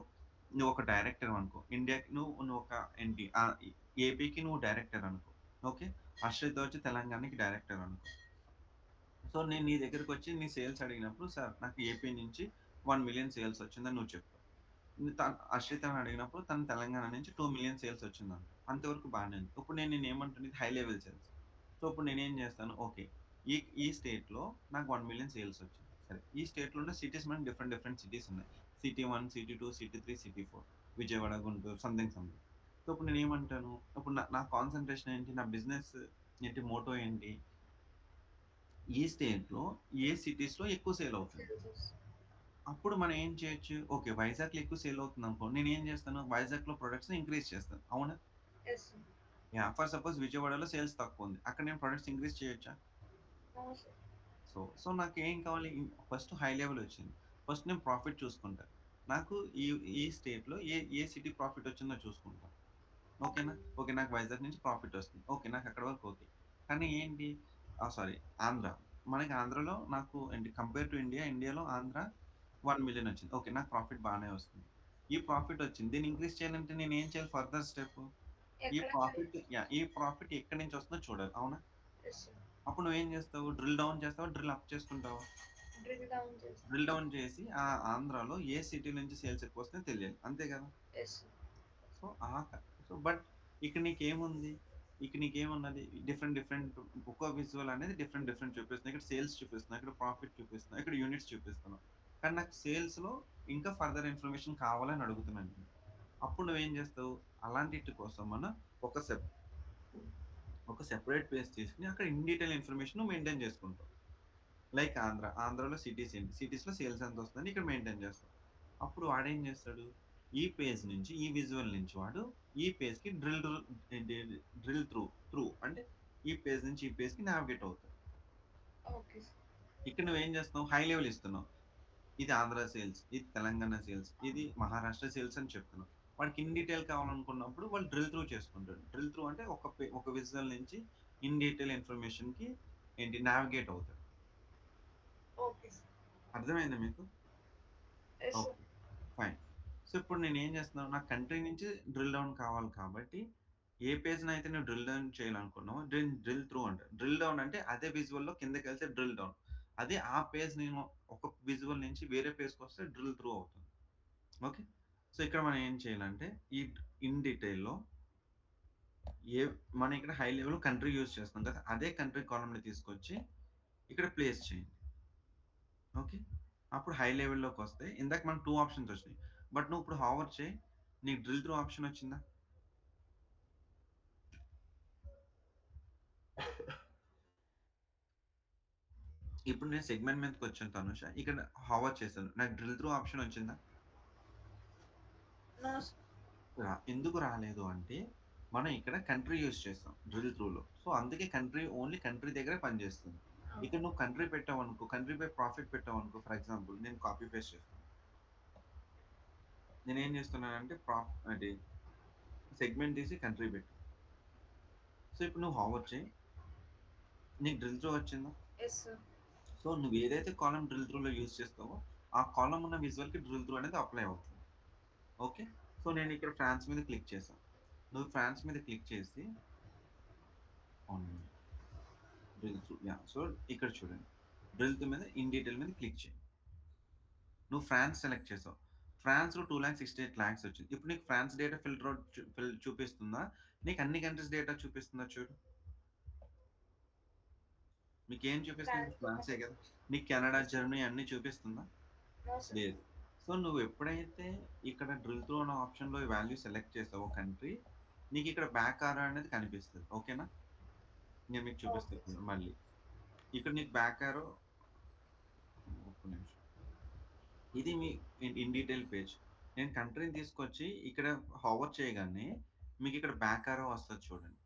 నువ్వు ఒక డైరెక్టర్ అనుకో. ఇండియాకి నువ్వు ఒక ఏపీకి నువ్వు డైరెక్టర్ అనుకో. ఓకే. అశ్రిత వచ్చి తెలంగాణకి డైరెక్టర్ అనుకో. సో, నేను నీ దగ్గరకొచ్చి నీ సేల్స్ అడిగినప్పుడు, సార్ నాకు ఏపీ నుంచి 1,000,000 సేల్స్ వచ్చిందని నువ్వు చెప్తావు. అశ్రితని అడిగినప్పుడు తను తెలంగాణ నుంచి 2,000,000 సేల్స్ వచ్చిందంట. అంతవరకు బానే ఉంది. ఇప్పుడు నేను నిన్నేమంటున్నా ఇది హై లెవెల్ సేల్స్. సో, ఇప్పుడు నేనేం చేస్తాను, ఓకే. ఈ ఈ స్టేట్‌లో నాకు 1,000,000 సేల్స్ వచ్చింది. సరే. ఈ స్టేట్‌లో ఉన్న సిటీస్ మనకి డిఫరెంట్ డిఫరెంట్ సిటీస్ ఉన్నాయి. City 1, city 2, city 3, city 4 Vijayawada, Guntur something. So, ఇప్పుడు నేనేమంటాను, ఇప్పుడు నా కాన్సంట్రేషన్ ఏంటి? నా బిజినెస్ ఏంటి? మోటో ఏంటి? ఈ స్టేట్‌లో ఏ సిటీస్‌లో ఎక్కువ సేల్ అవుతుంది. సేల్స్ వస్తాయి. అప్పుడు మనం ఏం చేయొచ్చు, ఓకే. వైజాగ్‌లో ఎక్కువ సేల్ అవుతుందనుకో, నేనేం చేస్తాను, వైజాగ్‌లో ప్రొడక్ట్స్‌ని ఇంక్రీజ్ చేస్తాను. అవునా? Yes sir. Yeah! For suppose విజయవాడలో సేల్స్ తక్కువుంది. అక్కడ నేను ప్రొడక్ట్స్ ఇంక్రీజ్ చేయొచ్చా? అవును సార్. సో, నాకేం కావాలి, ఫస్ట్ హై లెవెల్ వచ్చింది. ఫస్ట్ నేను ప్రాఫిట్ చూసుకుంటా. నాకు ఈ ఈ స్టేట్‌లో ఏ సిటీ ప్రాఫిట్ వచ్చిందో చూసుకుంటా. ఓకేనా? ఓకే. నాకు వైజాగ్ నుంచి ప్రాఫిట్ వస్తుంది. ఓకే. నాకు అక్కడి వరకు ఓకే. కానీ ఏంటి సారీ ఆంధ్ర. మనకి ఆంధ్రలో నాకు ఏంటి కంపేర్ టు ఇండియాలో ఆంధ్ర 1,000,000 వచ్చింది. ఓకే. నాకు ప్రాఫిట్ బానే వస్తుంది. ఈ ప్రాఫిట్ వచ్చింది. దీన్ని ఇంక్రీజ్ చేయాలంటే నేనేం చేయాలి ఫర్దర్ స్టెప్? ఎక్కడ ఈ ప్రాఫిట్ ఎక్కడి నుంచి వస్తుందో చూడాలి. అవునా? Yes sir. అప్పుడు నువ్వేం చేస్తావు? డ్రిల్ డౌన్ చేస్తావా? డ్రిల్ అప్ చేసుకుంటావా? డ్రిల్ డౌన్ చేస్తాం. డ్రిల్ డౌన్ చేసి ఆంధ్రాలో ఏ సిటీ నుంచి సేల్స్ ఎక్కువొస్తున్నాయో తెలియాలి. అంతే కదా! Yes sir. సో, బట్ ఇక్కడ నీకేముంది? ఇక్కడ నీకేమున్నది? డిఫరెంట్ డిఫరెంట్ ఒక్కో విజువల్ అనేది డిఫరెంట్ డిఫరెంట్ చూపిస్తుంది. ఇక్కడ సేల్స్ చూపిస్తున్నావు. ఇక్కడ ప్రాఫిట్ చూపిస్తున్నావు. ఇక్కడ యూనిట్స్ చూపిస్తున్నావు. కానీ నాకు సేల్స్‌లో ఇంకా ఫర్దర్ ఇన్ఫర్మేషన్ కావాలని అడుగుతున్నాను నేను. అప్పుడు నువ్వేం చేస్తావు? అలాంటిటి కోసం మనం ఒక సెప్ ఒక సెపరేట్ పేజ్ తీసుకొని అక్కడ ఇన్ డీటెయిల్ ఇన్ఫర్మేషన్ నువ్వు మెయింటైన్ చేసుకుంటావు. లైక్ ఆంధ్రాలో సిటీస్ ఏంటి? సిటీస్‌లో సేల్స్ ఎంతొస్తుందని ఇక్కడ మెయింటైన్ చేస్తాం. అప్పుడు వాడేం చేస్తాడు? ఈ పేజ్ నుంచి, ఈ విజువల్ నుంచి వాడు ఈ పేజ్‌కి ఏంటి డ్రిల్ త్రూ అంటే ఈ పేజ్ నుంచి ఈ పేజ్‌కి నావిగేట్ అవుతాడు. Okay sir. ఇక్కడ నువ్వేం చేస్తున్నావు? హై లెవెల్ ఇస్తున్నావు. ఇది ఆంధ్ర సేల్స్, ఇది తెలంగాణ సేల్స్, ఇది మహారాష్ట్ర సేల్స్ అని చెప్తున్నావు. వాడికి ఇన్ డీటెయిల్ కావాలనుకున్నప్పుడు వాళ్ళు డ్రిల్ త్రూ చేసుకుంటాడు. డ్రిల్ త్రూ అంటే ఒక విజువల్ నుంచి ఇన్ డీటెయిల్ ఇన్ఫర్మేషన్‌కి నావిగేట్ అవుతాడు. Okay sir. అర్థమైందా మీకు? Yes sir. Okay. Fine. So, ఇప్పుడు నేనేం చేస్తున్నాను, నా కంట్రీ నుంచి డ్రిల్ డౌన్ కావాలి కాబట్టి, ఏ పేజ్‌నైతే నువ్వు డ్రిల్ డౌన్ చేయాలనుకున్నావో డ్రిల్ త్రూ అంటారు. డ్రిల్ డౌన్ అంటే అదే విజువల్‌లో కిందకెళ్తే డ్రిల్ డౌన్. అదే ఆ పేజ్ నేను ఒక విజువల్ నుంచి వేరే పేజ్‌కొస్తే డ్రిల్ త్రూ అవుతుంది. ఓకే. సో, ఇక్కడ మనం ఏం చేయాలంటే, ఈ ఇన్ డీటెయిల్‌లో ఏ మనం ఇక్కడ హై లెవెల్ కంట్రీ యూజ్ చేస్తాం కదా! అదే కంట్రీ కాలమ్‌ని తీసుకొచ్చి ఇక్కడ ప్లేస్ చేయండి. ఓకే. అప్పుడు హై లెవెల్‌లోకొస్తే ఇందాక మనకు 2 ఆప్షన్స్ వచ్చినాయి. బట్ నువ్వు ఇప్పుడు హావర్ చేయి, నీకు డ్రిల్ త్రూ ఆప్షన్ వచ్చిందా? ఇప్పుడు నేను సెగ్మెంట్ మీదకి వచ్చాను తనుష, ఇక్కడ హావర్ చేశాను, నాకు డ్రిల్ త్రూ ఆప్షన్ వచ్చిందా? నో. ఎందుకు రాలేదు అంటే మనం ఇక్కడ కంట్రీ యూజ్ చేస్తాం డ్రిల్ త్రూలో, సో అందుకే కంట్రీ ఓన్లీ కంట్రీ దగ్గర పనిచేస్తుంది. ఇక్కడ నువ్వు కంట్రీ పెట్టావు అనుకో, కంట్రీ బై ప్రాఫిట్ పెట్టావు అనుకో, ఫర్ ఎగ్జాంపుల్ నేను కాపీ పేస్ట్ చేస్తాను. నేను ఏం చేస్తున్నానంటే అంటే సెగ్మెంట్ తీసి కంట్రీ పెట్టు. సో ఇప్పుడు నువ్వు హావర్ చేయి, నీకు డ్రిల్ త్రూ వచ్చిందా? Yes sir. సో నువ్వు ఏదైతే కాలం డ్రిల్ త్రూలో యూజ్ చేస్తావో ఆ కాలం ఉన్న విజువల్కి డ్రిల్ త్రూ అనేది అప్లై అవుతుంది. ఓకే, సో నేను ఇక్కడ ఫ్రాన్స్ మీద క్లిక్ చేశాను. నువ్వు ఫ్రాన్స్ మీద క్లిక్ చేసి డ్రిల్ త్రూ, సో ఇక్కడ చూడండి, డ్రిల్ త్రూ మీద ఇన్ డీటెయిల్ మీద క్లిక్ చేయి. నువ్వు ఫ్రాన్స్ సెలెక్ట్ చేసావు, ఫ్రాన్స్లో 2,68,00,000 వచ్చింది. ఇప్పుడు నీకు ఫ్రాన్స్ డేటా ఫిల్టర్ చూపిస్తుందా, నీకు అన్ని కంట్రీస్ డేటా చూపిస్తుందా? చూడు, మీకు ఏం చూపిస్తుంది? ఫ్రాన్సే కదా. నీకు కెనడా, జర్మనీ అన్ని చూపిస్తుందా? లేదు. సో నువ్వు ఎప్పుడైతే ఇక్కడ డ్రిల్ త్రూ అనే ఆప్షన్లో వాల్యూ సెలెక్ట్ చేసావో కంట్రీ, నీకు ఇక్కడ బ్యాక్ ఆరో అనేది కనిపిస్తుంది. ఓకేనా? నేను మీకు చూపిస్తాను మళ్ళీ. ఇక్కడ నీకు బ్యాక్ ఆరో, ఒక్క నిమిషం, ఇది మీ ఇన్ డీటెయిల్ పేజ్. నేను కంట్రీని తీసుకొచ్చి ఇక్కడ హావర్ చేయగానే మీకు ఇక్కడ బ్యాక్ ఆరో వస్తుంది చూడండి.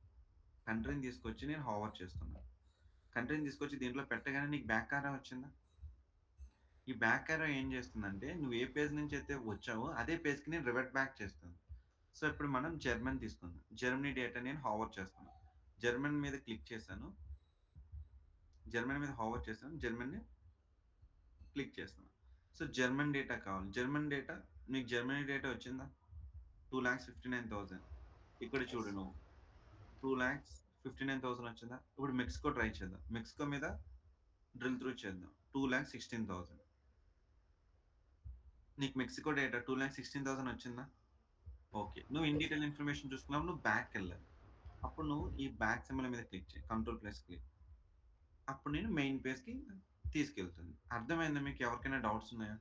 కంట్రీని తీసుకొచ్చి నేను హావర్ చేస్తున్నాను, కంట్రీని తీసుకొచ్చి దీంట్లో పెట్టగానే నీకు బ్యాక్ ఆరో వచ్చిందా? ఈ బ్యాక్ ఆరో ఏం చేస్తుందంటే నువ్వు ఏ పేజ్ నుంచి అయితే వచ్చావో అదే పేజ్కి నేను రివర్ట్ బ్యాక్ చేస్తాను. సో ఇప్పుడు మనం జర్మనీ తీసుకుందాం. జర్మనీ డేటా నేను హావర్ చేస్తున్నాను, జర్మనీ మీద క్లిక్ చేశాను, జర్మనీ మీద హావర్ చేశాను, జర్మనీ క్లిక్ చేస్తున్నాను. సో జర్మన్ డేటా కావాలి, జర్మన్ డేటా, మీకు జర్మనీ డేటా వచ్చిందా? 2,59,000. ఇక్కడ చూడు నువ్వు 2,59,000 వచ్చిందా? ఇప్పుడు మెక్సికో ట్రై చేద్దాం, మెక్సికో మీద డ్రిల్ త్రూ చేద్దాం. 2,16,000. నీకు మెక్సికో డేటా 2,16,000 వచ్చిందా? ఓకే, నువ్వు ఇన్ డీటెయిల్ ఇన్ఫర్మేషన్ చూసుకున్నావు, నువ్వు బ్యాక్ వెళ్ళాలి. అప్పుడు నువ్వు ఈ బ్యాక్ సింబల్ మీద క్లిక్ చేయి, కంట్రోల్ ప్లస్ క్లిక్. అప్పుడు నేను మెయిన్ పేజ్కి తీసుకెళ్తుంది. అర్థమైందా మీకు? ఎవరికైనా డౌట్స్ ఉన్నాయా?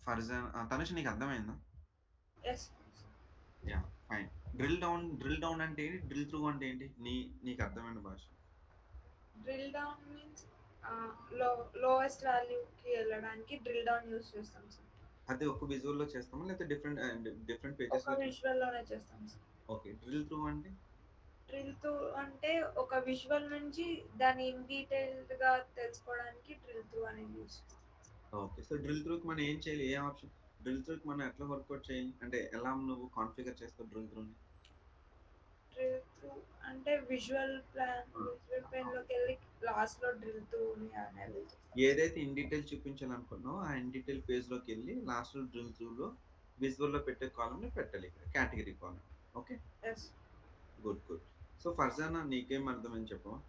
ఫర్జాన్, తనుష్ నీకు అర్థమైందా? Yes. Yeah, fine. Drill down అంటే ఏంటి, డ్రిల్ త్రూ అంటే ఏంటి, నీకు అర్థమైన భాష? డ్రిల్ డౌన్ మీన్స్ లోయెస్ట్ వాల్యూకి వెళ్ళడానికి డ్రిల్ డౌన్ యూస్ చేస్తాం సార్. అది ఒక విజువల్లో చేస్తామా లేకపోతే డిఫరెంట్ పేజెస్? ఒక విజువల్లోనే చేస్తాం సార్. ఓకే, డ్రిల్ త్రూ అంటే? డ్రిల్ త్రూ అంటే ఒక విజువల్ నుంచి దాని ఇన్ డీటెయిల్డ్గా తెలుసుకోవడానికి డ్రిల్ త్రూ అనేది యూస్ చేస్తాం. ఓకే, సో డ్రిల్ త్రూకి మనం ఏం చేయాలి, ఏ ఆప్షన్? డ్రిల్ త్రూకి మనం ఎట్లా వర్కౌట్ చేయాలి అంటే ఎలా నువ్వు కాన్ఫిగర్ చేస్తావు డ్రిల్ త్రూని? డ్రిల్ త్రూ అంటే విజువల్ ప్లేన్లోకి వెళ్ళి లాస్ట్లో డ్రిల్ త్రూని అనేది ఏదైతే ఇన్ డీటెయిల్ చూపించాలనుకున్నావో ఆ ఇన్ డీటెయిల్ పేజ్లోకి వెళ్ళి లాస్ట్లో డ్రిల్ త్రూలో విజువల్లో పెట్టే కాలంని పెట్టాలి, ఇక్కడ category column. Okay, yes. Good good. So Farzana నీకేం అర్థమని చెప్పవా?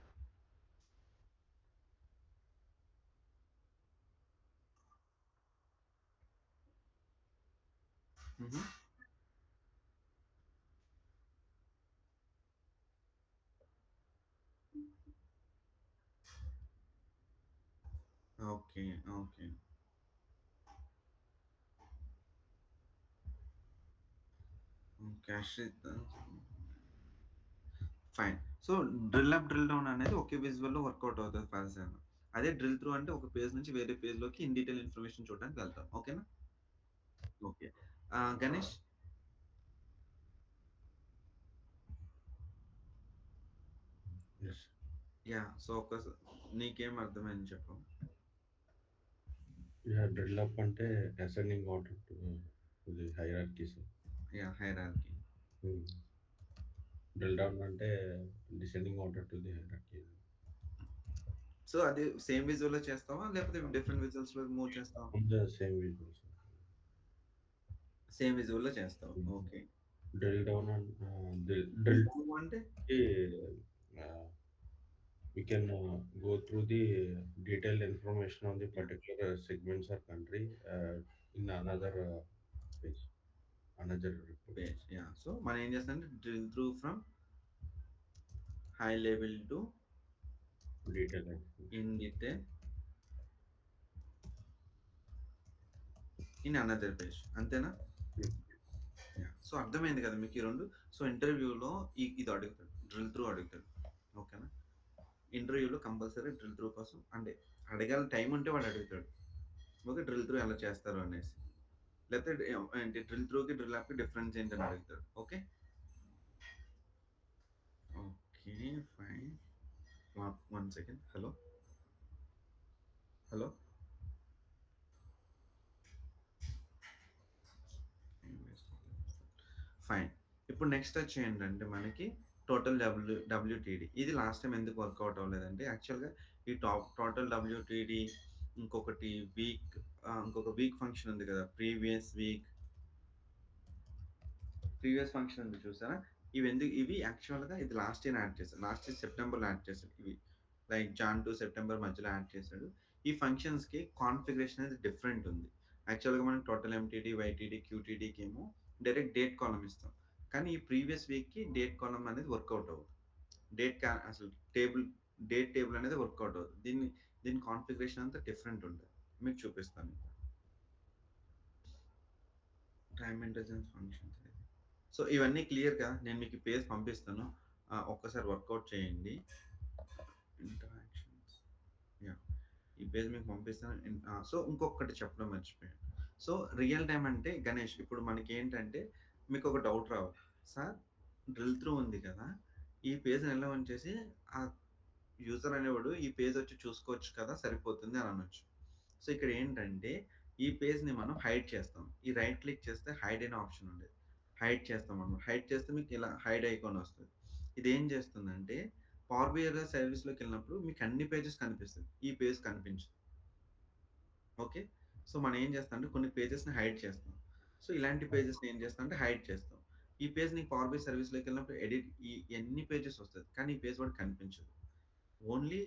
Okay okay okay, fine. So drill up drill down అనేది ఒకే విజువల్లో వర్కౌట్ అవుతుంది ఫర్జానా. అదే డ్రిల్ త్రూ అంటే ఒక పేజ్ నుంచి వేరే పేజ్లోకి ఇన్ డీటెయిల్ ఇన్ఫర్మేషన్ చూడడానికి వెళ్తాం. ఓకేనా? ఓకే, గణేష్. యా, సో ఒక నీకేం అర్థమైంది చెప్పు? యా, డ్రిల్ అప్ అంటే ascending order to the hierarchies. Yeah, hierarchy. Drill down అంటే descending order to the hierarchy. So అది సేమ్ విజువల్లో చేస్తావా లేకపోతే డిఫరెంట్ విజువల్స్లో మూవ్ చేస్తావా? Same visuals. సేమ్ విజువల్లో చేస్తావు. Okay, drill down drill through అంటే we can go through the detailed information on the particular segments or country in another page, another report. Page. Yeah, so మనం ఏం చేస్తామంటే drill through from high level to Detail in detail in another page. అంతేనా? So అర్థమైంది కదా మీకు ఈ రెండు. So ఇంటర్వ్యూలో ఇది అడుగుతాడు, డ్రిల్ త్రూ అడుగుతాడు. ఓకేనా? ఇంటర్వ్యూలో కంపల్సరీ డ్రిల్ త్రూ కోసం అంటే అడగాల టైం ఉంటే వాడు అడుగుతాడు. ఓకే, డ్రిల్ త్రూ ఎలా చేస్తారు అనేసి. లేకపోతే ఏంటి డ్రిల్ త్రూకి డ్రిల్ యాప్కి డిఫరెన్స్ ఏంటని అడుగుతాడు. Okay okay fine. 1 second. Hello hello fine. ఇప్పుడు నెక్స్ట్ వచ్చి ఏంటంటే మనకి టోటల్ డబ్ల్యూటీడీ. ఇది లాస్ట్ టైం ఎందుకు వర్కౌట్ అవ్వలేదంటే యాక్చువల్గా ఈ టోటల్ డబ్ల్యూటీడీ ఇంకొక వీక్ ఫంక్షన్ ఉంది కదా, ప్రీవియస్ ఫంక్షన్ ఉంది చూసారా. ఇవి యాక్చువల్గా ఇది లాస్ట్ ఇయర్ యాడ్ చేశారు. లాస్ట్ ఇయర్ సెప్టెంబర్లో యాడ్ చేశాడు. ఇవి లైక్ జాన్ టు సెప్టెంబర్ మధ్యలో యాడ్ చేశాడు. ఈ ఫంక్షన్స్కి కాన్ఫిగరేషన్ అనేది డిఫరెంట్ ఉంది. యాక్చువల్గా మనం టోటల్ ఎంటీడీ, వైటీడీ, క్యూటీడీకి ఏమో డైరెక్ట్ డేట్ కాలం ఇస్తాం. కానీ ఈ ప్రీవియస్ వీక్కి డేట్ కాలం అనేది వర్కౌట్ అవ్వదు. అసలు డేట్ టేబుల్ అనేది వర్కౌట్ అవ్వదు. దీని కాన్ఫిగరేషన్ అంతా డిఫరెంట్ ఉంటుంది. మీకు చూపిస్తాను. Time intelligence functions. సో ఇవన్నీ క్లియర్ కదా. నేను మీకు పేజ్ పంపిస్తాను, ఒక్కసారి వర్కౌట్ చేయండి. ఇంటరాక్షన్స్, ఈ పేజ్ మీకు పంపిస్తాను. సో ఇంకొకటి చెప్పడం మర్చిపోయాను. సో రియల్ టైం అంటే గణేష్, ఇప్పుడు మనకి ఏంటంటే మీకు ఒక డౌట్ రావాలి, సార్ డ్రిల్ త్రూ ఉంది కదా, ఈ పేజ్ని ఎలా వచ్చేసి ఆ యూజర్ అనేవాడు ఈ పేజ్ వచ్చి చూసుకోవచ్చు కదా, సరిపోతుంది అని అనొచ్చు. సో ఇక్కడ ఏంటంటే ఈ పేజ్ని మనం హైడ్ చేస్తాం. ఈ రైట్ క్లిక్ చేస్తే హైడ్ అనే ఆప్షన్ ఉండేది, హైడ్ చేస్తాం మనం. హైడ్ చేస్తే మీకు ఇలా హైడ్ ఐకాన్ వస్తుంది. ఇది ఏం చేస్తుందంటే పవర్ బిఐ సర్వీస్లోకి వెళ్ళినప్పుడు మీకు అన్ని పేజెస్ కనిపిస్తుంది, ఈ పేజ్ కనిపించదు. ఓకే, సో మనం ఏం చేస్తాం అంటే కొన్ని పేజెస్ని హైడ్ చేస్తాం. సో ఇలాంటి పేజెస్ని ఏం చేస్తాం అంటే హైడ్ చేస్తాం. ఈ పేజ్ నీకు పవర్ బిఐ సర్వీస్లోకి వెళ్ళినప్పుడు ఎడిట్ ఎన్ని పేజెస్ వస్తుంది, కానీ ఈ పేజ్ వాడు కనిపించదు. ఓన్లీ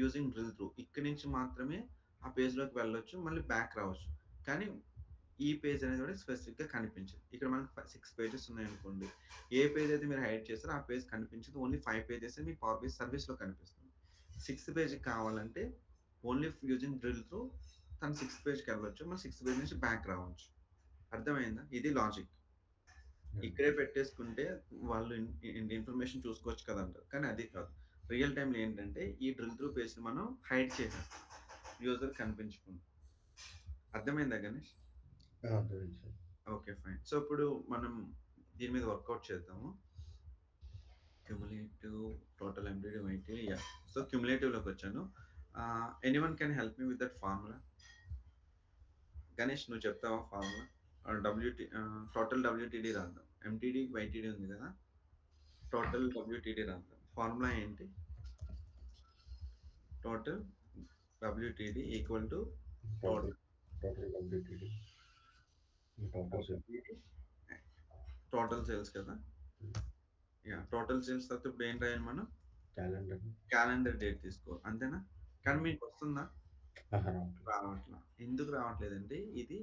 యూజింగ్ డ్రిల్ త్రూ ఇక్కడి నుంచి మాత్రమే ఆ పేజ్లోకి వెళ్ళొచ్చు, మళ్ళీ బ్యాక్ రావచ్చు. కానీ ఈ పేజ్ అనేది కూడా స్పెసిఫిక్గా కనిపించదు. ఇక్కడ మనకు 6 పేజెస్ ఉన్నాయనుకోండి, ఏ పేజ్ అయితే మీరు హైడ్ చేస్తారో ఆ పేజ్ కనిపించదు. ఓన్లీ 5 పేజెస్ మీ పవర్ బిఐ సర్వీస్లో కనిపిస్తుంది. 6th పేజ్ కావాలంటే ఓన్లీ యూజింగ్ డ్రిల్ త్రూ తను 6th పేజ్కి వెళ్ళొచ్చు, మన 6th పేజ్ నుంచి బ్యాక్ రావచ్చు. అర్థమైందా? ఇది లాజిక్. ఇక్కడే పెట్టేసుకుంటే వాళ్ళు ఇన్ఫర్మేషన్ చూసుకోవచ్చు కదా అంటారు, కానీ అది కాదు. రియల్ టైంలో ఏంటంటే ఈ డ్రిల్ త్రూ పేజ్ని మనం హైడ్ చేసేస్తాం, యూజర్ కనిపించకుండా. అర్థమైందా గణేష్? Okay fine. సో ఇప్పుడు మనం దీని మీద వర్కౌట్ చేద్దాము. Cumulative total MTD YTD. So క్యుములేటివ్లోకి వచ్చాను. Anyone can help me with that formula? Ganesh నువ్వు చెప్తావా ఫార్ములా? టోటల్ డబ్ల్యూటీడీ రాద్దాం. ఎంటీడీ వైటీడీ ఉంది కదా, టోటల్ డబ్ల్యూటీడీ రాద్దాం. ఫార్ములా ఏంటి? Total WTD equal to total WTD, total sales కదా. టోటల్ సేల్స్ తర్వాత ఇప్పుడు ఏం రాయాలి మనం? క్యాలెండర్ డేట్ తీసుకో, అంతేనా? కానీ మీకు వస్తుందా? రావట్లా. ఎందుకు రావట్లేదంటే ఇది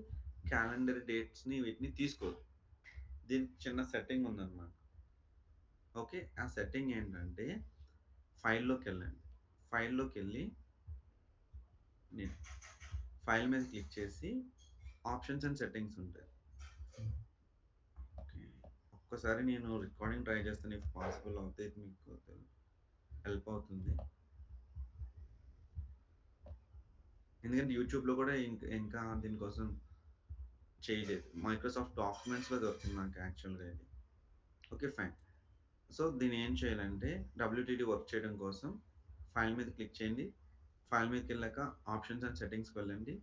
క్యాలెండర్ డేట్స్ని వీటిని తీసుకోదు. దీనికి చిన్న సెట్టింగ్ ఉందన్నమాట. ఓకే, ఆ సెట్టింగ్ ఏంటంటే ఫైల్లోకి వెళ్ళండి. ఫైల్లోకి వెళ్ళి నేను ఫైల్ మీద క్లిక్ చేసి ఆప్షన్స్ అండ్ సెట్టింగ్స్ ఉంటాయి. ఓకే, ఒక్కసారి నేను రికార్డింగ్ ట్రై చేస్తాను, ఇఫ్ పాసిబుల్ అవుతే మీకు హెల్ప్ అవుతుంది. ఎందుకంటే యూట్యూబ్లో కూడా ఇంకా దీనికోసం చేయలేదు. మైక్రోసాఫ్ట్ డాక్యుమెంట్స్లో దొరుకుతుంది నాకు యాక్చువల్గా ఇది. Okay fine. సో దీన్ని ఏం చేయాలంటే డబ్ల్యూటీడీ వర్క్ చేయడం కోసం ఫైల్ మీద క్లిక్ చేయండి. ఫైల్ మీదకి వెళ్ళాక ఆప్షన్స్ అండ్ సెట్టింగ్స్కి వెళ్ళండి.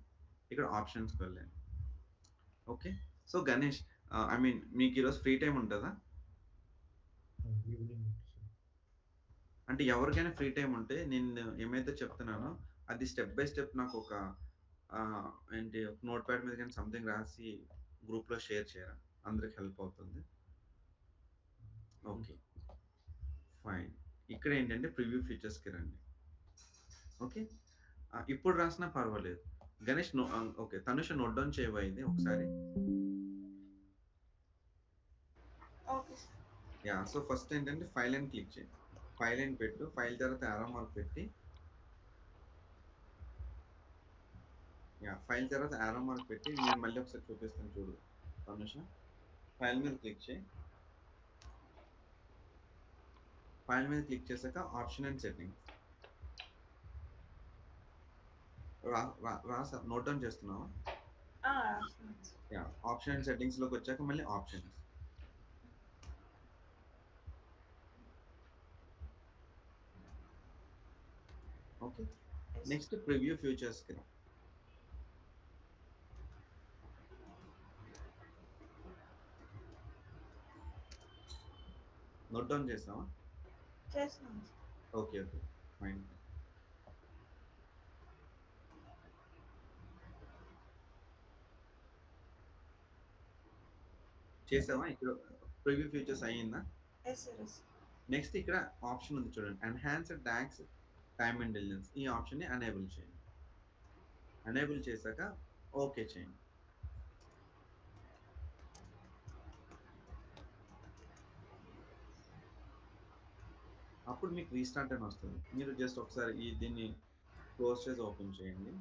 ఇక్కడ ఆప్షన్స్కి వెళ్ళండి. ఓకే, సో గణేష్ మీకు ఈరోజు ఫ్రీ టైం ఉంటుందా? అంటే ఎవరికైనా ఫ్రీ టైం ఉంటే నేను ఏమైతే చెప్తున్నానో అది స్టెప్ బై స్టెప్ నాకు ఒక ఏంటి నోట్ ప్యాడ్ మీద కానీ సంథింగ్ రాసి గ్రూప్లో షేర్ చేయరా, అందరికి హెల్ప్ అవుతుంది. Okay fine. ఇక్కడ ఏంటంటే ప్రివ్యూ ఫీచర్స్కి రండి. ఓకే, ఇప్పుడు రాసినా పర్వాలేదు. Ganesh okay, Tanusha note down చేయవా ఇది ఒకసారి? సో ఫస్ట్ ఏంటంటే ఫైల్ అని క్లిక్ చేయండి. ఫైల్ అని పెట్టు, ఫైల్ తర్వాత యారో మార్క్ పెట్టి ఫైల్ తర్వాత యారో మార్క్ పెట్టి నేను మళ్ళీ ఒకసారి చూపిస్తాను చూడు తనుష. ఫైల్ మీద క్లిక్ చేయి. ఫైల్ మీద క్లిక్ చేశాక ఆప్షన్ అండ్ సెట్టింగ్స్ రాసా నోట్ డౌన్ చేస్తున్నావా? ఆప్షన్ అండ్ సెట్టింగ్స్ లోకి వచ్చాక మళ్ళీ options. Okay, next preview features కి రా. నోట్ డౌన్ చేసావా? చేస్తున్నాను. Okay okay fine. చేసావా? ఇక్కడ ప్రివ్యూ ఫీచర్స్ అయ్యిందా? Yes sir, yes. నెక్స్ట్ ఇక్కడ ఆప్షన్ ఉంది చూడండి, ఎన్హాన్స్డ్ డాక్స్ టైమ్ ఇంటెలిజెన్స్. ఈ ఆప్షన్ ని ఎనేబుల్ చేయండి. ఎనేబుల్ చేశాక ఓకే చేయండి. అప్పుడు మీకు రీస్టార్ట్ అని వస్తుంది. మీరు జస్ట్ ఒకసారి దీన్ని క్లోజ్ చేసి ఓపెన్ చేయండి.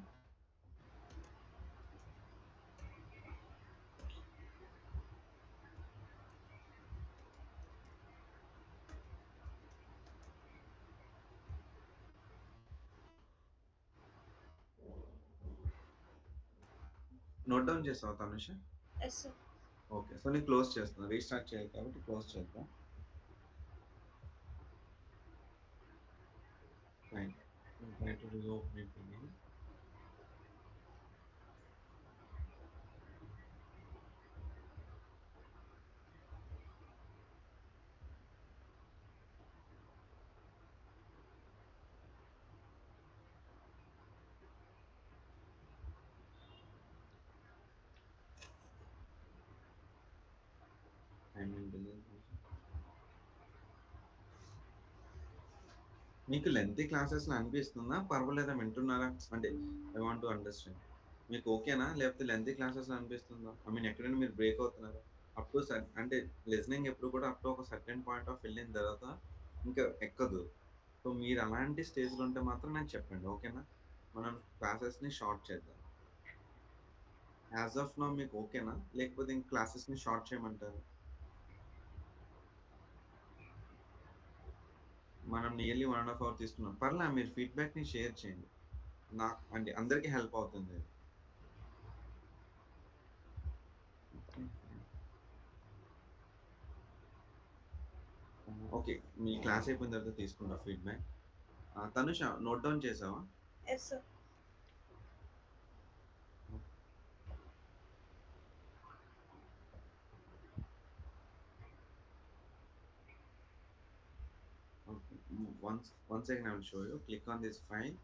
నోట్ డౌన్ చేసావా Tanusha? Yes sir. Okay, so నేను క్లోజ్ చేస్తాను. రీస్టార్ట్ చేయాలి కాబట్టి క్లోజ్ చేద్దాం. Fine. Try to reopen it again. Time and delay. మీకు లెంతీ క్లాసెస్లో అనిపిస్తుందా? పర్వాలేదా? వింటున్నారా? అంటే ఐ వాంట్ టు అండర్స్టాండ్. మీకు ఓకేనా? లేకపోతే లెంతీ క్లాసెస్లో అనిపిస్తుందా? ఐ మీన్ ఎక్కడైనా మీరు బ్రేక్ అవుతున్నారా? అప్ టు అంటే లిజనింగ్ ఎప్పుడు కూడా అప్ టు ఒక సర్టెన్ పాయింట్ ఆఫ్ వెళ్ళిన తర్వాత ఇంకా ఎక్కదు. సో మీరు అలాంటి స్టేజ్లో ఉంటే మాత్రం నాకు చెప్పండి, ఓకేనా? మనం క్లాసెస్ని షార్ట్ చేద్దాం. యాజ్ ఆఫ్ నౌ మీకు ఓకేనా? లేకపోతే ఇంక క్లాసెస్ని షార్ట్ చేయమంటారు? మనం నియర్లీ 1.5 అవర్ తీసుకున్నాం. పర్లే, మీరు ఫీడ్బ్యాక్ని షేర్ చేయండి. నాకు అంటే అందరికీ హెల్ప్ అవుతుంది. ఓకే, మీ క్లాస్ అయిపోయిన తర్వాత తీసుకుంటా ఫీడ్బ్యాక్. తనుష నోట్ డౌన్ చేసావా? Yes sir. Okay. Once again I will show you. Click on this file.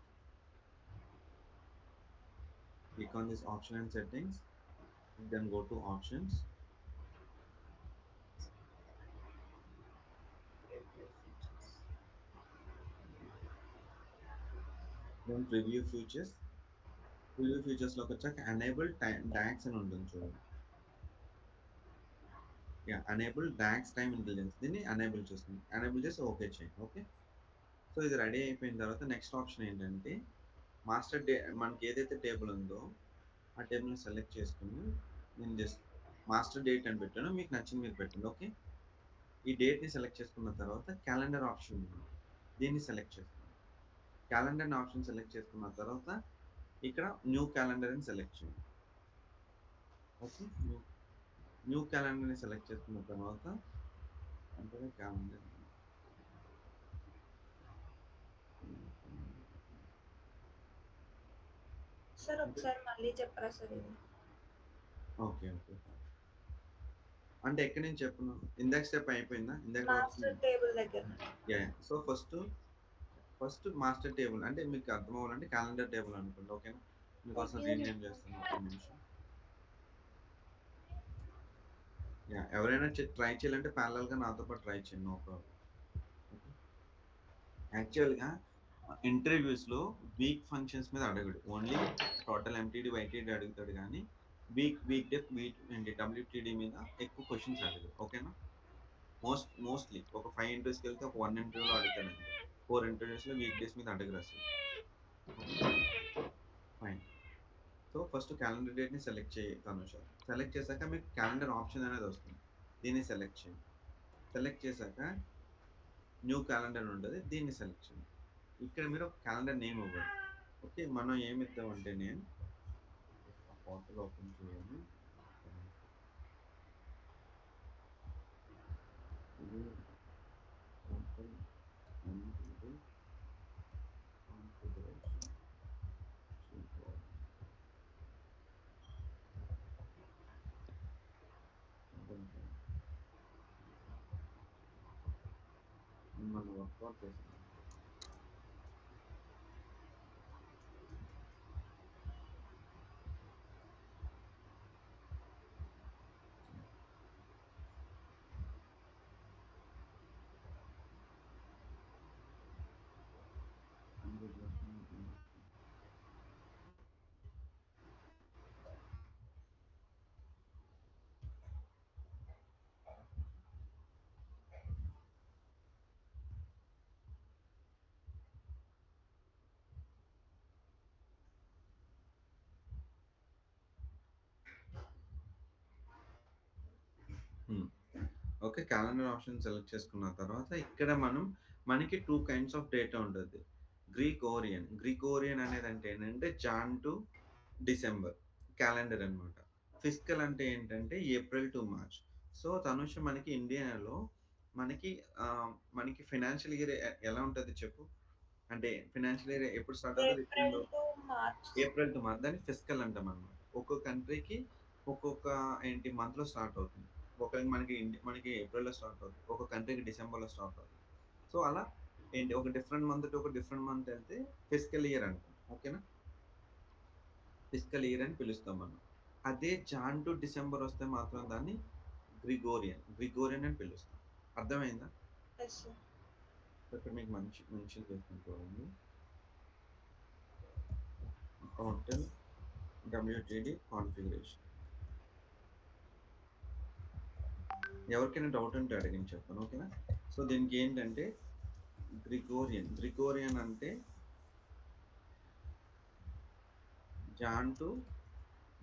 Click on this option and settings. Then go to options. Then preview features. Preview features లోకి వచ్చాక enable DAX అని ఉంటుంది చూడండి. enable DAX time intelligence. దీన్ని enable చేస్తుంది. enable చేసి okay చేయండి. Okay, so ఇది రెడీ అయిపోయిన తర్వాత నెక్స్ట్ ఆప్షన్ ఏంటంటే మాస్టర్ మనకి ఏదైతే టేబుల్ ఉందో ఆ టేబుల్ని సెలెక్ట్ చేసుకుని నేను జస్ట్ మాస్టర్ డేట్ అని పెట్టాను. మీకు నచ్చింది మీరు పెట్టండి. ఓకే, ఈ డేట్ని సెలెక్ట్ చేసుకున్న తర్వాత క్యాలెండర్ ఆప్షన్ ఉంది, దీన్ని సెలెక్ట్ చేసుకోండి. క్యాలెండర్ ఆప్షన్ సెలెక్ట్ చేసుకున్న తర్వాత ఇక్కడ న్యూ క్యాలెండర్ అని సెలెక్ట్ చేయండి. ఓకే, న్యూ క్యాలెండర్ని సెలెక్ట్ చేసుకున్న తర్వాత అంటే క్యాలెండర్ సార్ ఒకసారి మళ్ళీ చెప్పరా సార్ ఇది? ఓకే ఓకే, అంటే ఎక్కడి నుంచి చెప్పను? ఇందాక స్టెప్ అయిపోయిందా? ఇందాక మాస్టర్ టేబుల్ దగ్గర. సో ఫస్ట్ మాస్టర్ టేబుల్ అంటే మీకు అర్థం అవ్వాలంటే క్యాలెండర్ టేబుల్ అనుకోండి. ఓకేనా? మీకోసం రీనేమ్ చేస్తాను ఒక నిమిషం. ఎవరైనా ట్రై చేయాలంటే ప్యారలల్గా నాతో పాటు ట్రై చేయండి, నో ప్రాబ్లం. యాక్చువల్గా ఇంటర్వ్యూస్లో వీక్ ఫంక్షన్స్ మీద అడగడు, ఓన్లీ టోటల్ ఎంటీడీ వైటీడీ అడుగుతాడు. కానీ వీక్ డెఫ్ డబ్ల్యూటీడీ మీద ఎక్కువ క్వశ్చన్స్ అడగదు. ఓకేనా? మోస్ట్లీ ఒక 5 ఇంటర్వ్యూస్కి వెళ్తే ఒక 1 ఇంటర్వ్యూలో అడుగుతాడు. 4 ఇంటర్వ్యూస్లో వీక్ డేస్ మీద అడగరు అసలు. ఫైన్. సో ఫస్ట్ క్యాలెండర్ డేట్ని సెలెక్ట్ చేయి తనుష. సెలెక్ట్ చేశాక మీకు క్యాలెండర్ ఆప్షన్ అనేది వస్తుంది. దీన్ని సెలెక్ట్ చేయండి. సెలెక్ట్ చేశాక న్యూ క్యాలెండర్ ఉంటుంది, దీన్ని సెలెక్ట్ చేయండి. ఇక్కడ మీరు క్యాలెండర్ నేమ్ ఇవ్వాలి. ఓకే, మనం ఏమి ఇద్దామంటే నేను పోర్టల్ ఓపెన్ చేయాలి. ఇది పోర్టల్ కాన్ఫిగరేషన్ మిమ్మల్ని వర్కౌట్ చేస్తాను. ఓకే, క్యాలెండర్ ఆప్షన్ సెలెక్ట్ చేసుకున్న తర్వాత ఇక్కడ మనకి 2 కైండ్స్ ఆఫ్ డేటా ఉంటుంది. గ్రీకోరియన్ అనేది అంటే ఏంటంటే జాన్ టు డిసెంబర్ క్యాలెండర్ అనమాట. ఫిస్కల్ అంటే ఏంటంటే April to March. So Tanusha మనకి ఇండియాలో మనకి మనకి ఫైనాన్షియల్ ఇయర్ ఎలా ఉంటుంది చెప్పు? అంటే ఫైనాన్షియల్ ఇయర్ ఎప్పుడు స్టార్ట్ అవుతుంది? April to March. దాన్ని ఫిస్కల్ అంటాం అనమాట. ఒక్కొక్క కంట్రీకి ఒక్కొక్క మంత్లో స్టార్ట్ అవుతుంది. మనకి ఏప్రిల్‌లో స్టార్ట్ అవుతుంది. ఒక కంట్రీకి డిసెంబర్‌లో స్టార్ట్ అవుతుంది. సో, అలా ఒక డిఫరెంట్ మంత్ టు ఒక డిఫరెంట్ మంత్ వెళ్తే ఫిస్కల్ ఇయర్ అంటాం. ఓకేనా? ఫిస్కల్ ఇయర్ అని పిలుస్తాం మనం. అదే జాన్ టు డిసెంబర్ వస్తే మాత్రం దాన్ని గ్రిగోరియన్ అని పిలుస్తాం. అర్థమైందా? Yes sir. ఇక్కడ మీకు మెన్షన్ చేస్తాను చూడండి. Hotel WTD configuration. ఎవరికైనా డౌట్ ఉంటే అడగండి, చెప్తాను. ఓకేనా? సో దీనికి ఏంటంటే గ్రిగోరియన్ అంటే Jan to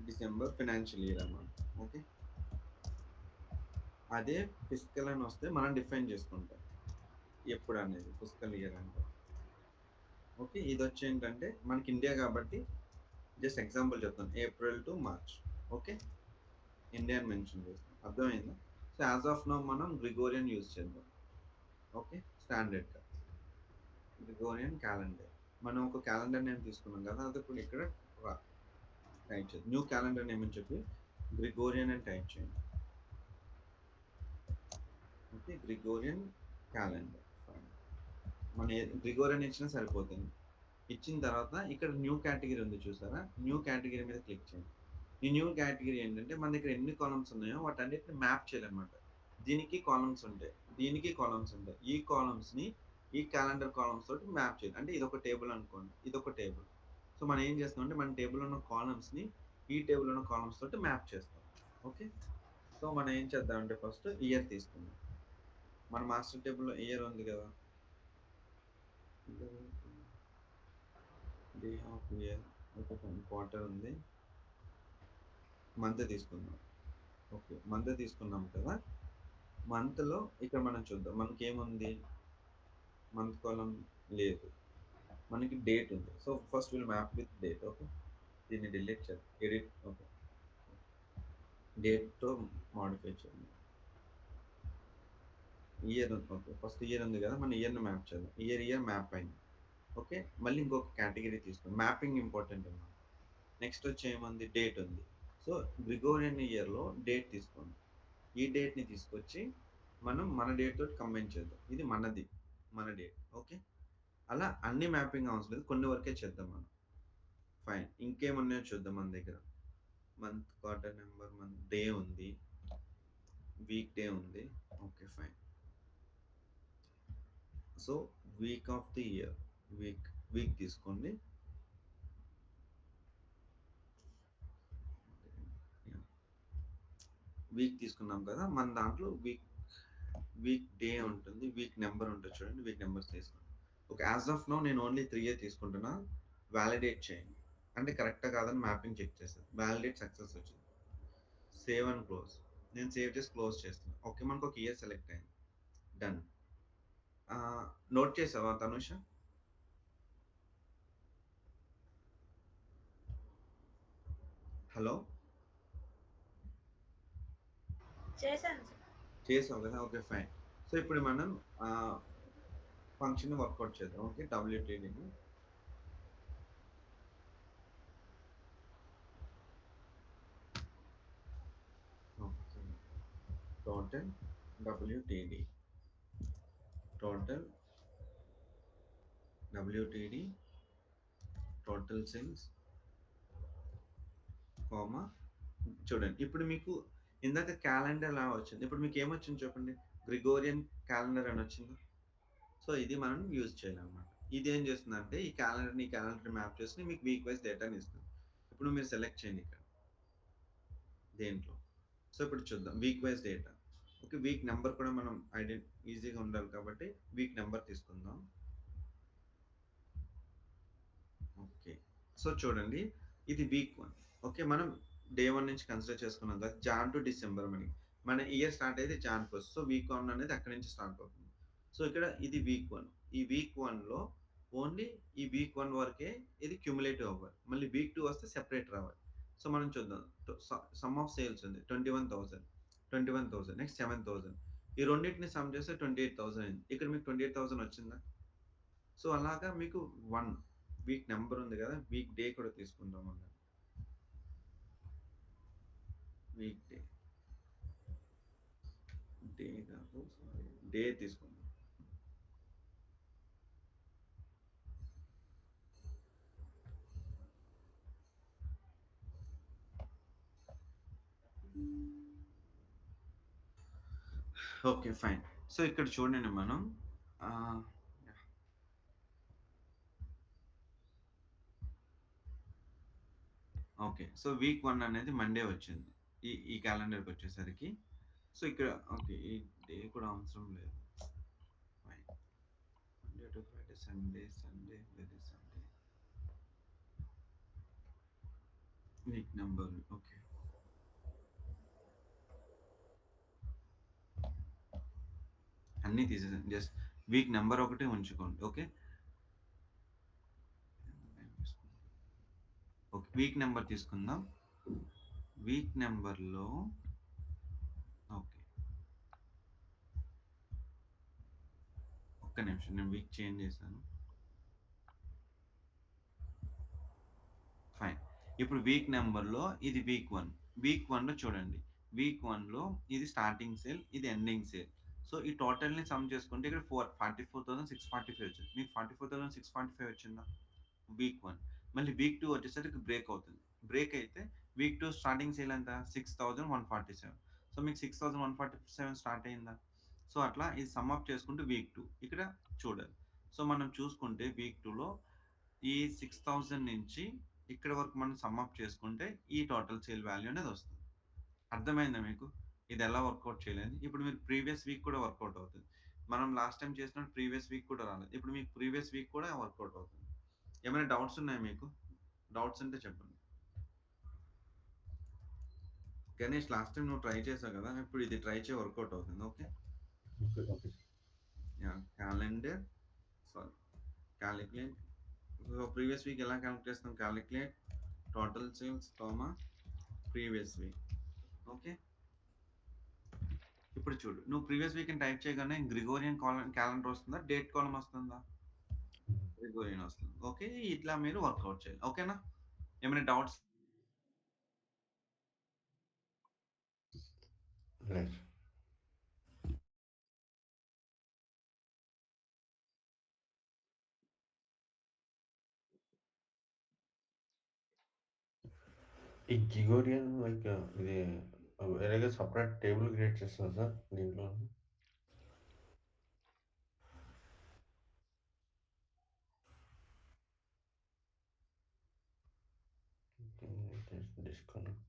December financial year అన్నమాట. ఓకే, అదే ఫిస్కల్ అని వస్తే మనం డిఫైన్ చేసుకుంటాం ఎప్పుడు అనేది ఫిస్కల్ ఇయర్ అంటే. ఓకే, ఇది వచ్చి ఏంటంటే మనకి ఇండియా కాబట్టి జస్ట్ ఎగ్జాంపుల్ చెప్తాను, April to March. Okay, Indian mention చేస్తాం. అర్థమైందా? సో యాజ్ ఆఫ్ నౌ మనం గ్రిగోరియన్ యూజ్ చేద్దాం. ఓకే, స్టాండర్డ్గా గ్రిగోరియన్ క్యాలెండర్. మనం ఒక క్యాలెండర్ నేమ్ తీసుకున్నాం కదా, అది ఇప్పుడు ఇక్కడ టైప్ చేద్దాం. న్యూ క్యాలెండర్ నేమ్ అని చెప్పి గ్రిగోరియన్ అని టైప్ చేయండి. Okay, Gregorian calendar. మన గ్రిగోరియన్ ఇచ్చినా సరిపోతుంది. ఇచ్చిన తర్వాత ఇక్కడ న్యూ కేటగిరీ ఉంది చూసారా? న్యూ కేటగిరీ మీద క్లిక్ చేయండి. ఈ న్యూ కేటగిరీ ఏంటంటే మన దగ్గర ఎన్ని కాలమ్స్ ఉన్నాయో వాటన్నిటిని మ్యాప్ చేయాలన్నమాట. దీనికి కాలమ్స్ ఉంటాయి, దీనికి కాలమ్స్ ఉంటాయి. ఈ కాలమ్స్ని ఈ క్యాలెండర్ కాలమ్స్ తోటి మ్యాప్ చేయాలి. అంటే ఇది ఒక టేబుల్ అనుకోండి, ఇది ఒక టేబుల్. సో మనం ఏం చేస్తామంటే మన టేబుల్ ఉన్న కాలమ్స్ని ఈ టేబుల్ ఉన్న కాలమ్స్ తోటి మ్యాప్ చేస్తాం. ఓకే, సో మనం ఏం చేద్దామంటే ఫస్ట్ ఇయర్ తీసుకుందాం. మన మాస్టర్ టేబుల్లో ఇయర్ ఉంది కదా, డే ఆఫ్ ఇయర్, ఒక క్వార్టర్ ఉంది. మంత్ తీసుకుందాం. ఓకే, మంత్ తీసుకున్నాం కదా. మంత్లో ఇక్కడ మనం చూద్దాం మనకి ఏముంది, మంత్ కాలం లేదు, మనకి డేట్ ఉంది. So first will map with date. Okay, దీన్ని డిలీట్ చేద్దాం, ఎడిట్. ఓకే, డేట్తో మాడిఫై చేయండి. ఇయర్ ఉంది. ఓకే, ఫస్ట్ ఇయర్ ఉంది కదా, మన ఇయర్ని మ్యాప్ చేద్దాం. ఇయర్ మ్యాప్ అయింది. ఓకే, మళ్ళీ ఇంకొక కేటగిరీ తీసుకుందాం. మ్యాపింగ్ ఇంపార్టెంట్ అన్నమాట. నెక్స్ట్ వచ్చి ఏముంది, డేట్ ఉంది. సో గ్రిగోరియన్ ఇయర్లో డేట్ తీసుకోండి. ఈ డేట్ని తీసుకొచ్చి మనం మన డేట్ తోటి కంబైన్ చేద్దాం. ఇది మన డేట్. ఓకే, అలా అన్ని మ్యాపింగ్ అవసరం లేదు, కొన్ని వరకే చేద్దాం మనం. ఫైన్, ఇంకేమున్నాయో చూద్దాం. మన దగ్గర month, quarter number, month, day ఉంది, వీక్ డే ఉంది. Okay fine. So week off the year, week తీసుకోండి. వీక్ తీసుకున్నాం కదా, మన దాంట్లో వీక్ డే ఉంటుంది, వీక్ నెంబర్ ఉంటుంది చూడండి. వీక్ నెంబర్స్ తీసుకోండి. ఓకే, యాజ్ ఆఫ్ నో నేను ఓన్లీ 3 తీసుకుంటున్నా. వ్యాలిడేట్ చేయండి. అంటే కరెక్టా కాదని మ్యాపింగ్ చెక్ చేస్తాను. వాలిడేట్ సక్సెస్ వచ్చింది. Save and close. నేను సేవ్ చేసి క్లోజ్ చేస్తాను. ఓకే, మనకు ఒక ఇయర్ సెలెక్ట్ అయింది. డన్. నోట్ చేసావా తనుష? హలో, చేశాను సార్. చేసావు కదా, ఓకే ఫైన్. సో ఇప్పుడు మనం ఫంక్షన్ వర్కౌట్ చేద్దాం. ఓకే, డబ్ల్యూటీడీని okay, total WTD, total WTD, total sales, comma. చూడండి ఇప్పుడు మీకు ఇందాక క్యాలెండర్ లా వచ్చింది, ఇప్పుడు మీకు ఏమొచ్చింది చెప్పండి? గ్రిగోరియన్ క్యాలెండర్ అని వచ్చింది. సో ఇది మనం యూజ్ చేయాలన్నమాట. ఇది ఏం చేస్తుందంటే ఈ క్యాలెండర్ మ్యాప్ చేసి మీకు వీక్ వైజ్ డేటాని ఇస్తుంది. ఇప్పుడు మీరు సెలెక్ట్ చేయండి ఇక్కడ దేంట్లో. సో ఇప్పుడు చూద్దాం week wise data. Okay, week number కూడా మనం ఈజీగా ఉండాలి కాబట్టి వీక్ నెంబర్ తీసుకుందాం. ఓకే, సో చూడండి ఇది వీక్ 1. ఓకే, మనం డే 1 నుంచి కన్సిడర్ చేసుకున్నాం కదా, జాన్ టు డిసెంబర్ మన ఇయర్ స్టార్ట్ అయితే జాన్ ఫస్ట్. సో వీక్ 1 అనేది అక్కడి నుంచి స్టార్ట్ అవుతుంది. సో ఇక్కడ ఇది వీక్ 1. ఈ వీక్ 1లో ఓన్లీ ఈ వీక్ 1 వరకే ఇది క్యుములేటివ్ అవ్వాలి. మళ్ళీ వీక్ 2 వస్తే సెపరేట్ రావాలి. సో మనం చూద్దాం. సమ్ ఆఫ్ సేల్స్ ఉంది 21,000, 21,000 నెక్స్ట్ 7,000. ఈ రెండింటిని సమ్ చేస్తే 28,000 అయింది. ఇక్కడ మీకు 28,000 వచ్చిందా? సో అలాగా మీకు 1 వీక్ నెంబర్ ఉంది కదా, వీక్ డే కూడా తీసుకుందాం అన్న. వీక్ డే, డే కాదు సారీ, డే తీసుకుందాం. Okay fine. సో ఇక్కడ చూడండి మనం ఓకే, సో వీక్ 1 అనేది మండే వచ్చింది ఈ క్యాలెండర్కి వచ్చేసరికి. సో ఇక్కడ ఓకే, ఈ డే కూడా అవసరం లేదు. Fine, Monday to Friday, Sunday, Sunday very Sunday, week number. Okay, అన్నీ తీసేసాను, జస్ట్ వీక్ నెంబర్ ఒకటే ఉంచుకోండి. ఓకే, ఓకే వీక్ నెంబర్ తీసుకుందాం. వీక్ నెంబర్లో ఓకే, ఒక్క నిమిషం, నేను వీక్ చేంజ్ చేశాను. ఫైన్. ఇప్పుడు వీక్ నెంబర్లో ఇది వీక్ 1. వీక్ 1లో చూడండి, వీక్ 1లో ఇది స్టార్టింగ్ సేల్, ఇది ఎండింగ్ సేల్. సో ఈ టోటల్ని సమ్ చేసుకుంటే ఇక్కడ 44,645 వచ్చింది. మీకు 44,645 వచ్చిందా వీక్ 1? మళ్ళీ వీక్ 2 వచ్చేసరికి బ్రేక్ అవుతుంది. బ్రేక్ అయితే వీక్ 2 స్టార్టింగ్ సేల్ ఎంత? 6,147. సో మీకు 6,147 స్టార్ట్ అయిందా? సో అట్లా ఇది సమ్ అప్ చేసుకుంటూ వీక్ 2 ఇక్కడ చూడాలి. సో మనం చూసుకుంటే వీక్ 2లో ఈ 6,000 నుంచి ఇక్కడ వరకు మనం సమ్ అప్ చేసుకుంటే ఈ టోటల్ సేల్ వాల్యూ అనేది వస్తుంది. అర్థమైందా మీకు ఇది ఎలా వర్కౌట్ చేయలేదు? ఇప్పుడు మీరు ప్రీవియస్ వీక్ కూడా వర్కౌట్ అవుతుంది. మనం లాస్ట్ టైం చేసినట్టు ప్రీవియస్ వీక్ కూడా రాలేదు. ఇప్పుడు మీకు ప్రీవియస్ వీక్ కూడా వర్కౌట్ అవుతుంది. ఏమైనా డౌట్స్ ఉన్నాయా మీకు? డౌట్స్ ఉంటే చెప్పండి. గణేష్, లాస్ట్ టైం నువ్వు ట్రై చేసావు కదా, ఇప్పుడు ఇది ట్రై చేయి, వర్కౌట్ అవుతుంది. Okay, okay okay calendar sorry calculate. Previous week ఎలా క్యాలిక్యులేట్ చేస్తాం? Calculate total sales comma previous week. Okay, ఇప్పుడు చూడు, నువ్వు ప్రీవియస్ వీక్ టైప్ చేయగానే గ్రిగోరియన్ క్యాలెండర్ వస్తుందా, డేట్ కాలం వస్తుందా? గ్రిగోరియన్ వస్తుంది. ఓకే, ఇట్లా మీరు వర్కౌట్ చేయాలి. ఓకేనా? ఏమైనా డౌట్స్? రైట్. ఈ గిగోరియన్ లైక్ ఇది వేరేగా సపరేట్ టేబుల్ క్రియేట్ చేస్తారు సార్ దీంట్లో? డిస్కనెక్ట్.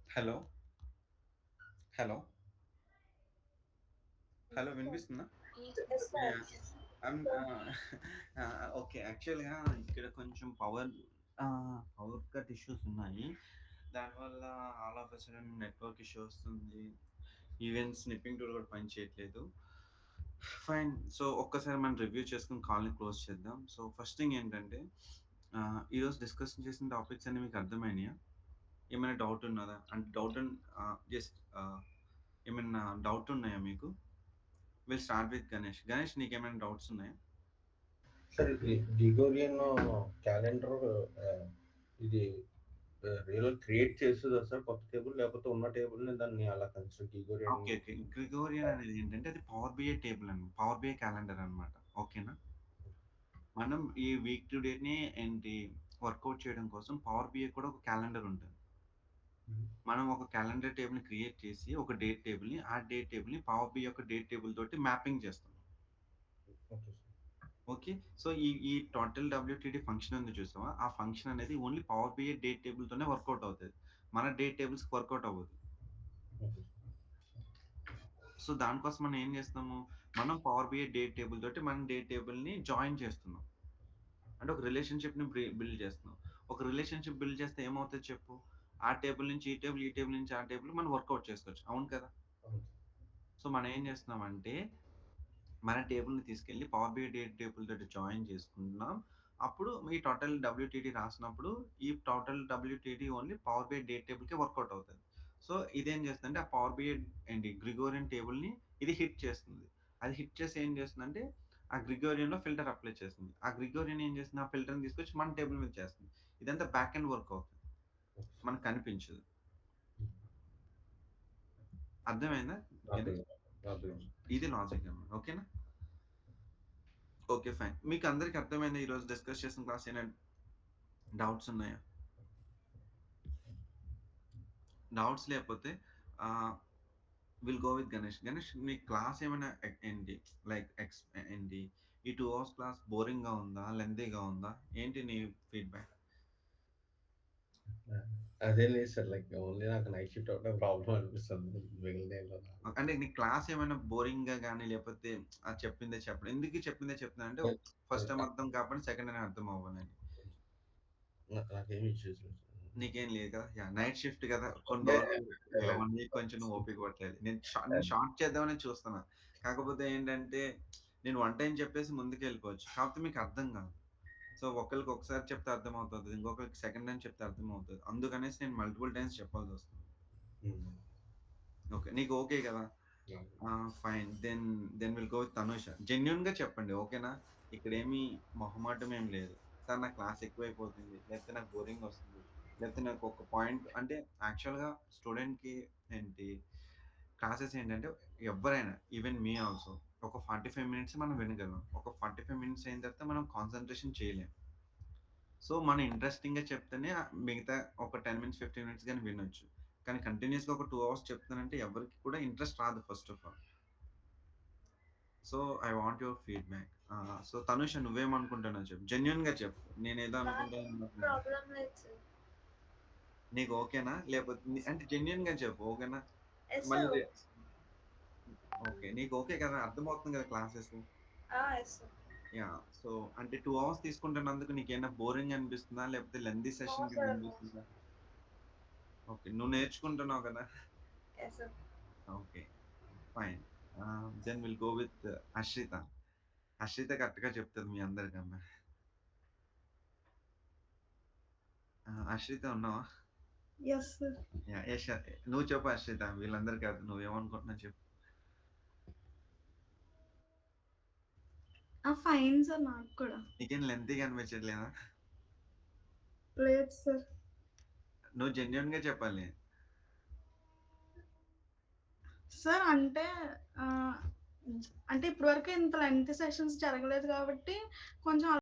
హలో హలో హలో వినిపిస్తుందా? Yes sir. ఓకే. యాక్చువల్‌గా ఇక్కడ కొంచెం పవర్ కట్ ఇష్యూస్ ఉన్నాయి. దానివల్ల all of a sudden network issue వస్తుంది. ఈవెన్ స్నిప్పింగ్ టూల్ కూడా పని చేయట్లేదు. ఫైన్. సో, ఒక్కసారి మనం రివ్యూ చేసుకొని కాల్‌ని క్లోజ్ చేద్దాం. సో, ఫస్ట్ థింగ్ ఏంటంటే ఈరోజు డిస్కషన్ చేసిన టాపిక్స్ అన్నీ మీకు అర్థమైనాయా? ఏమైనా డౌట్ ఉన్నదా? అంటే జస్ట్ ఏమన్నా డౌట్ ఉన్నాయా మీకు? Will start with Ganesh. Ganesh నీకేమైనా డౌట్స్ ఉన్నాయా? సార్ ఇది గ్రిగోరియన్ క్యాలెండర్ ఇది రియల్ క్రియేట్ చేస్తుందా సార్ కొత్త టేబుల్, లేకపోతే ఉన్న టేబుల్ని దాన్ని అలా consider Gregorian? Okay. Okay. Gregorian అనేది ఏంటంటే అది పవర్ బిఐ టేబుల్ అన్నమాట. పవర్ బిఐ క్యాలెండర్ అన్నమాట. ఓకేనా? మనం ఈ వీక్ టు డేట్‌ని ఏంటి వర్కౌట్ చేయడం కోసం పవర్ బిఐ కూడా ఒక క్యాలెండర్ ఉంటుంది. మనం ఒక క్యాలెండర్ టేబుల్‌ని క్రియేట్ చేసి ఒక డేట్ టేబుల్‌ని, ఆ డేట్ టేబుల్‌ని పవర్ బిఐ యొక్క డేట్ టేబుల్ తోటి మ్యాపింగ్ చేస్తాం. Okay sir. ఓకే. సో, ఈ టోటల్ డబ్ల్యూటీడీ ఫంక్షన్ ఉంది చూసావా? ఆ ఫంక్షన్ అనేది ఓన్లీ పవర్ బిఐ డేట్ టేబుల్‌తోనే వర్కౌట్ అవుతది. మన డేట్ టేబుల్స్‌కి వర్కౌట్ అవ్వదు. ఓకే. సో, దానికోసం మనం ఏం చేస్తున్నాము? మనం పవర్ బిఐ డేట్ టేబుల్ తోటి మన డేట్ టేబుల్‌ని జాయిన్ చేస్తున్నాం. అంటే ఒక రిలేషన్‌షిప్‌ని బిల్డ్ చేస్తున్నాం. ఒక రిలేషన్‌షిప్ బిల్డ్ చేస్తే ఏమవుతది చెప్పు? ఆ టేబుల్ నుంచి ఈ టేబుల్, ఈ టేబుల్ నుంచి ఆ టేబుల్ మనం వర్కౌట్ చేసుకోవచ్చు. అవును కదా! అవును. సో, మనం ఏం చేస్తున్నామంటే మన టేబుల్‌ని తీసుకెళ్ళి పవర్ బిఐ డేట్ టేబుల్ తోటి జాయిన్ చేసుకుంటున్నాం. అప్పుడు ఈ టోటల్ డబ్ల్యూటీడీ రాసినప్పుడు ఈ total WTD only power BI date టేబుల్‌కే వర్కౌట్ అవుతది. సో, ఇదేం చేస్తుందంటే ఆ పవర్ బిఐ గ్రిగోరియన్ టేబుల్‌ని ఇది హిట్ చేస్తుంది. అది హిట్ చేసి ఏం చేస్తుందంటే ఆ గ్రిగోరియన్‌లో ఫిల్టర్ అప్లై చేస్తుంది. ఆ గ్రిగోరియన్ ఏం చేస్తుంది? ఆ ఫిల్టర్‌ని తీసుకొచ్చి మన టేబుల్ మీద చేస్తుంది. ఇదంతా బ్యాక్ ఎండ్ వర్క్ అవుతుంది. ఓకే. మనకు కనిపించదు. అర్థమైందా? గణేష్? అర్థమైంది. అర్థమైంది. ఇది లాజిక్ అన్నమాట. ఓకేనా? ఓకే. ఫైన్. మీకు అందరికి అర్థమైందా ఈరోజు డిస్కస్ చేసిన క్లాస్ ఏమైనా డౌట్స్ ఉన్నాయా? డౌట్స్ లేకపోతే ఆహ్, will go with Ganesh. Ganesh me class ఏమైనా ఏంటి లైక్ ఏంటి ఈ 2 అవర్స్ క్లాస్ బోరింగ్‌గా ఉందా? లెంథీగా ఉందా? ఏంటి నీ ఫీడ్‌బ్యాక్? అదేం లేదు సార్. లైక్ ఓన్లీ నాకు నైట్ షిఫ్ట్ ఒకటే ప్రాబ్లమ్ అనిపిస్తుంది. మిగిలిన ఏం లేదు. అంటే నీ క్లాస్ ఏమైనా బోరింగ్‌గా గాని లేకపోతే చెప్పిందే చెప్పడం ఎందుకు ఈ చెప్పిందే చెప్తున్నానంటే ఫస్ట్ టైమ్ అర్థం కాకపోయినా సెకండ్ టైమ్ అర్థం అవ్వాలని. నాకేమి ఇష్యూస్ లేదు సార్. నీకేం లేదు కదా! యాహ్! నైట్ షిఫ్ట్ కదా! కొన్ని అంటే రోజులు 1 వీక్ కొంచెం నువ్వు ఓపిక పట్టాలి. నేను షార్ట్ చేద్దామనే చూస్తున్నా. కాకపోతే ఏంటంటే, నేను వన్ టైమ్ చెప్పేసి ముందుకెళ్ళిపోవచ్చు. కాకపోతే మీకు అర్థం కాదు. సో, ఒకళ్ళకి ఒకసారి చెప్తే అర్థమవుతది. ఇంకొకళ్ళకి సెకండ్ టైమ్ చెప్తే అర్థమవుతది. అందుకనేసి నేను మల్టిపుల్ టైమ్స్ చెప్పాల్సొస్తుంది. హ్మ్. ఓకే. నీకు ఓకే కదా! Fine. Then will go with Tanusha. జెన్యూన్‌గా చెప్పండి. ఓకేనా? ఇక్కడేమి మొహమాటం ఏం లేదు. సార్ నాకు క్లాస్ ఎక్కువైపోతుంది. లేకపోతే నాకు బోరింగొస్తుంది. లేకపోతే నాకు ఒక పాయింట్ అంటే యాక్చువల్‌గా స్టూడెంట్‌కి ఏంటి క్లాసెస్ ఏంటంటే ఎవ్వరైనా ఈవెన్ మీ ఆల్సో ఒక 45 మినిట్స్ మనం వినగలం. ఒక 45 మినిట్స్ అయిన తర్వాత మనం కాన్సంట్రేషన్ చేయలేం. సో, మనం ఇంట్రెస్టింగ్‌గా చెప్తేనే మిగతా ఒక 10 మినిట్స్, 15 మినిట్స్ గాని వినొచ్చు. కానీ కంటిన్యూయస్‌గా ఒక 2 అవర్స్ చెప్తున్నానంటే ఎవరికీ కూడా ఇంట్రెస్ట్ రాదు first of all. So I want your feedback. So Tanusha నువ్వేమనుకుంటున్నావు చెప్పు. జెన్యూన్‌గా చెప్పు. నేనేదో అనుకుంటాను నాకేం అన్నట్లేదు. ప్రాబ్లం లేదు సార్. నీకు ఓకేనా? లేపోతే అంటే జెన్యూన్‌గా చెప్పు. ఓకేనా? ఎస్ మళ్ళీ సార్. ఓకే. నీకు ఓకే కదా! అర్థమవుతుంది కదా classes. Yes sir. Yeah! So అంటే 2 అవర్స్ తీసుకుంటున్నందుకు నీకేమైనా బోరింగ్ అనిపిస్తుందా? లేకపోతే లెంథీ నో సెషన్ కింద సార్. నో అనిపిస్తుందా? సార్. ఓకే. నువ్వు నేర్చుకుంటున్నావు కదా! Yes sir. Okay. Fine. Then will go with Harshita. Harshita కరెక్ట్‌గా చెప్తది మీ అందరికన్నా. హర్షిత ఉన్నావా? Yes sir. యాహ్! యష్ నువ్వు చెప్పు హర్షిత. వీళ్ళందరికీ కాదు. నువ్వేమనుకుంటున్నావు చెప్పు. ఫైన్ సార్ నాకు కూడా. నీకేం లెంథీగా అనిపించట్లేదా? లేదు సార్. నువ్వు జెన్యూన్‌గా చెప్పాలి. సార్ అంటే ఇప్పటివరకు ఇంత లెంగ్తీ సెషన్స్ జరగలేదు కాబట్టి కొంచెం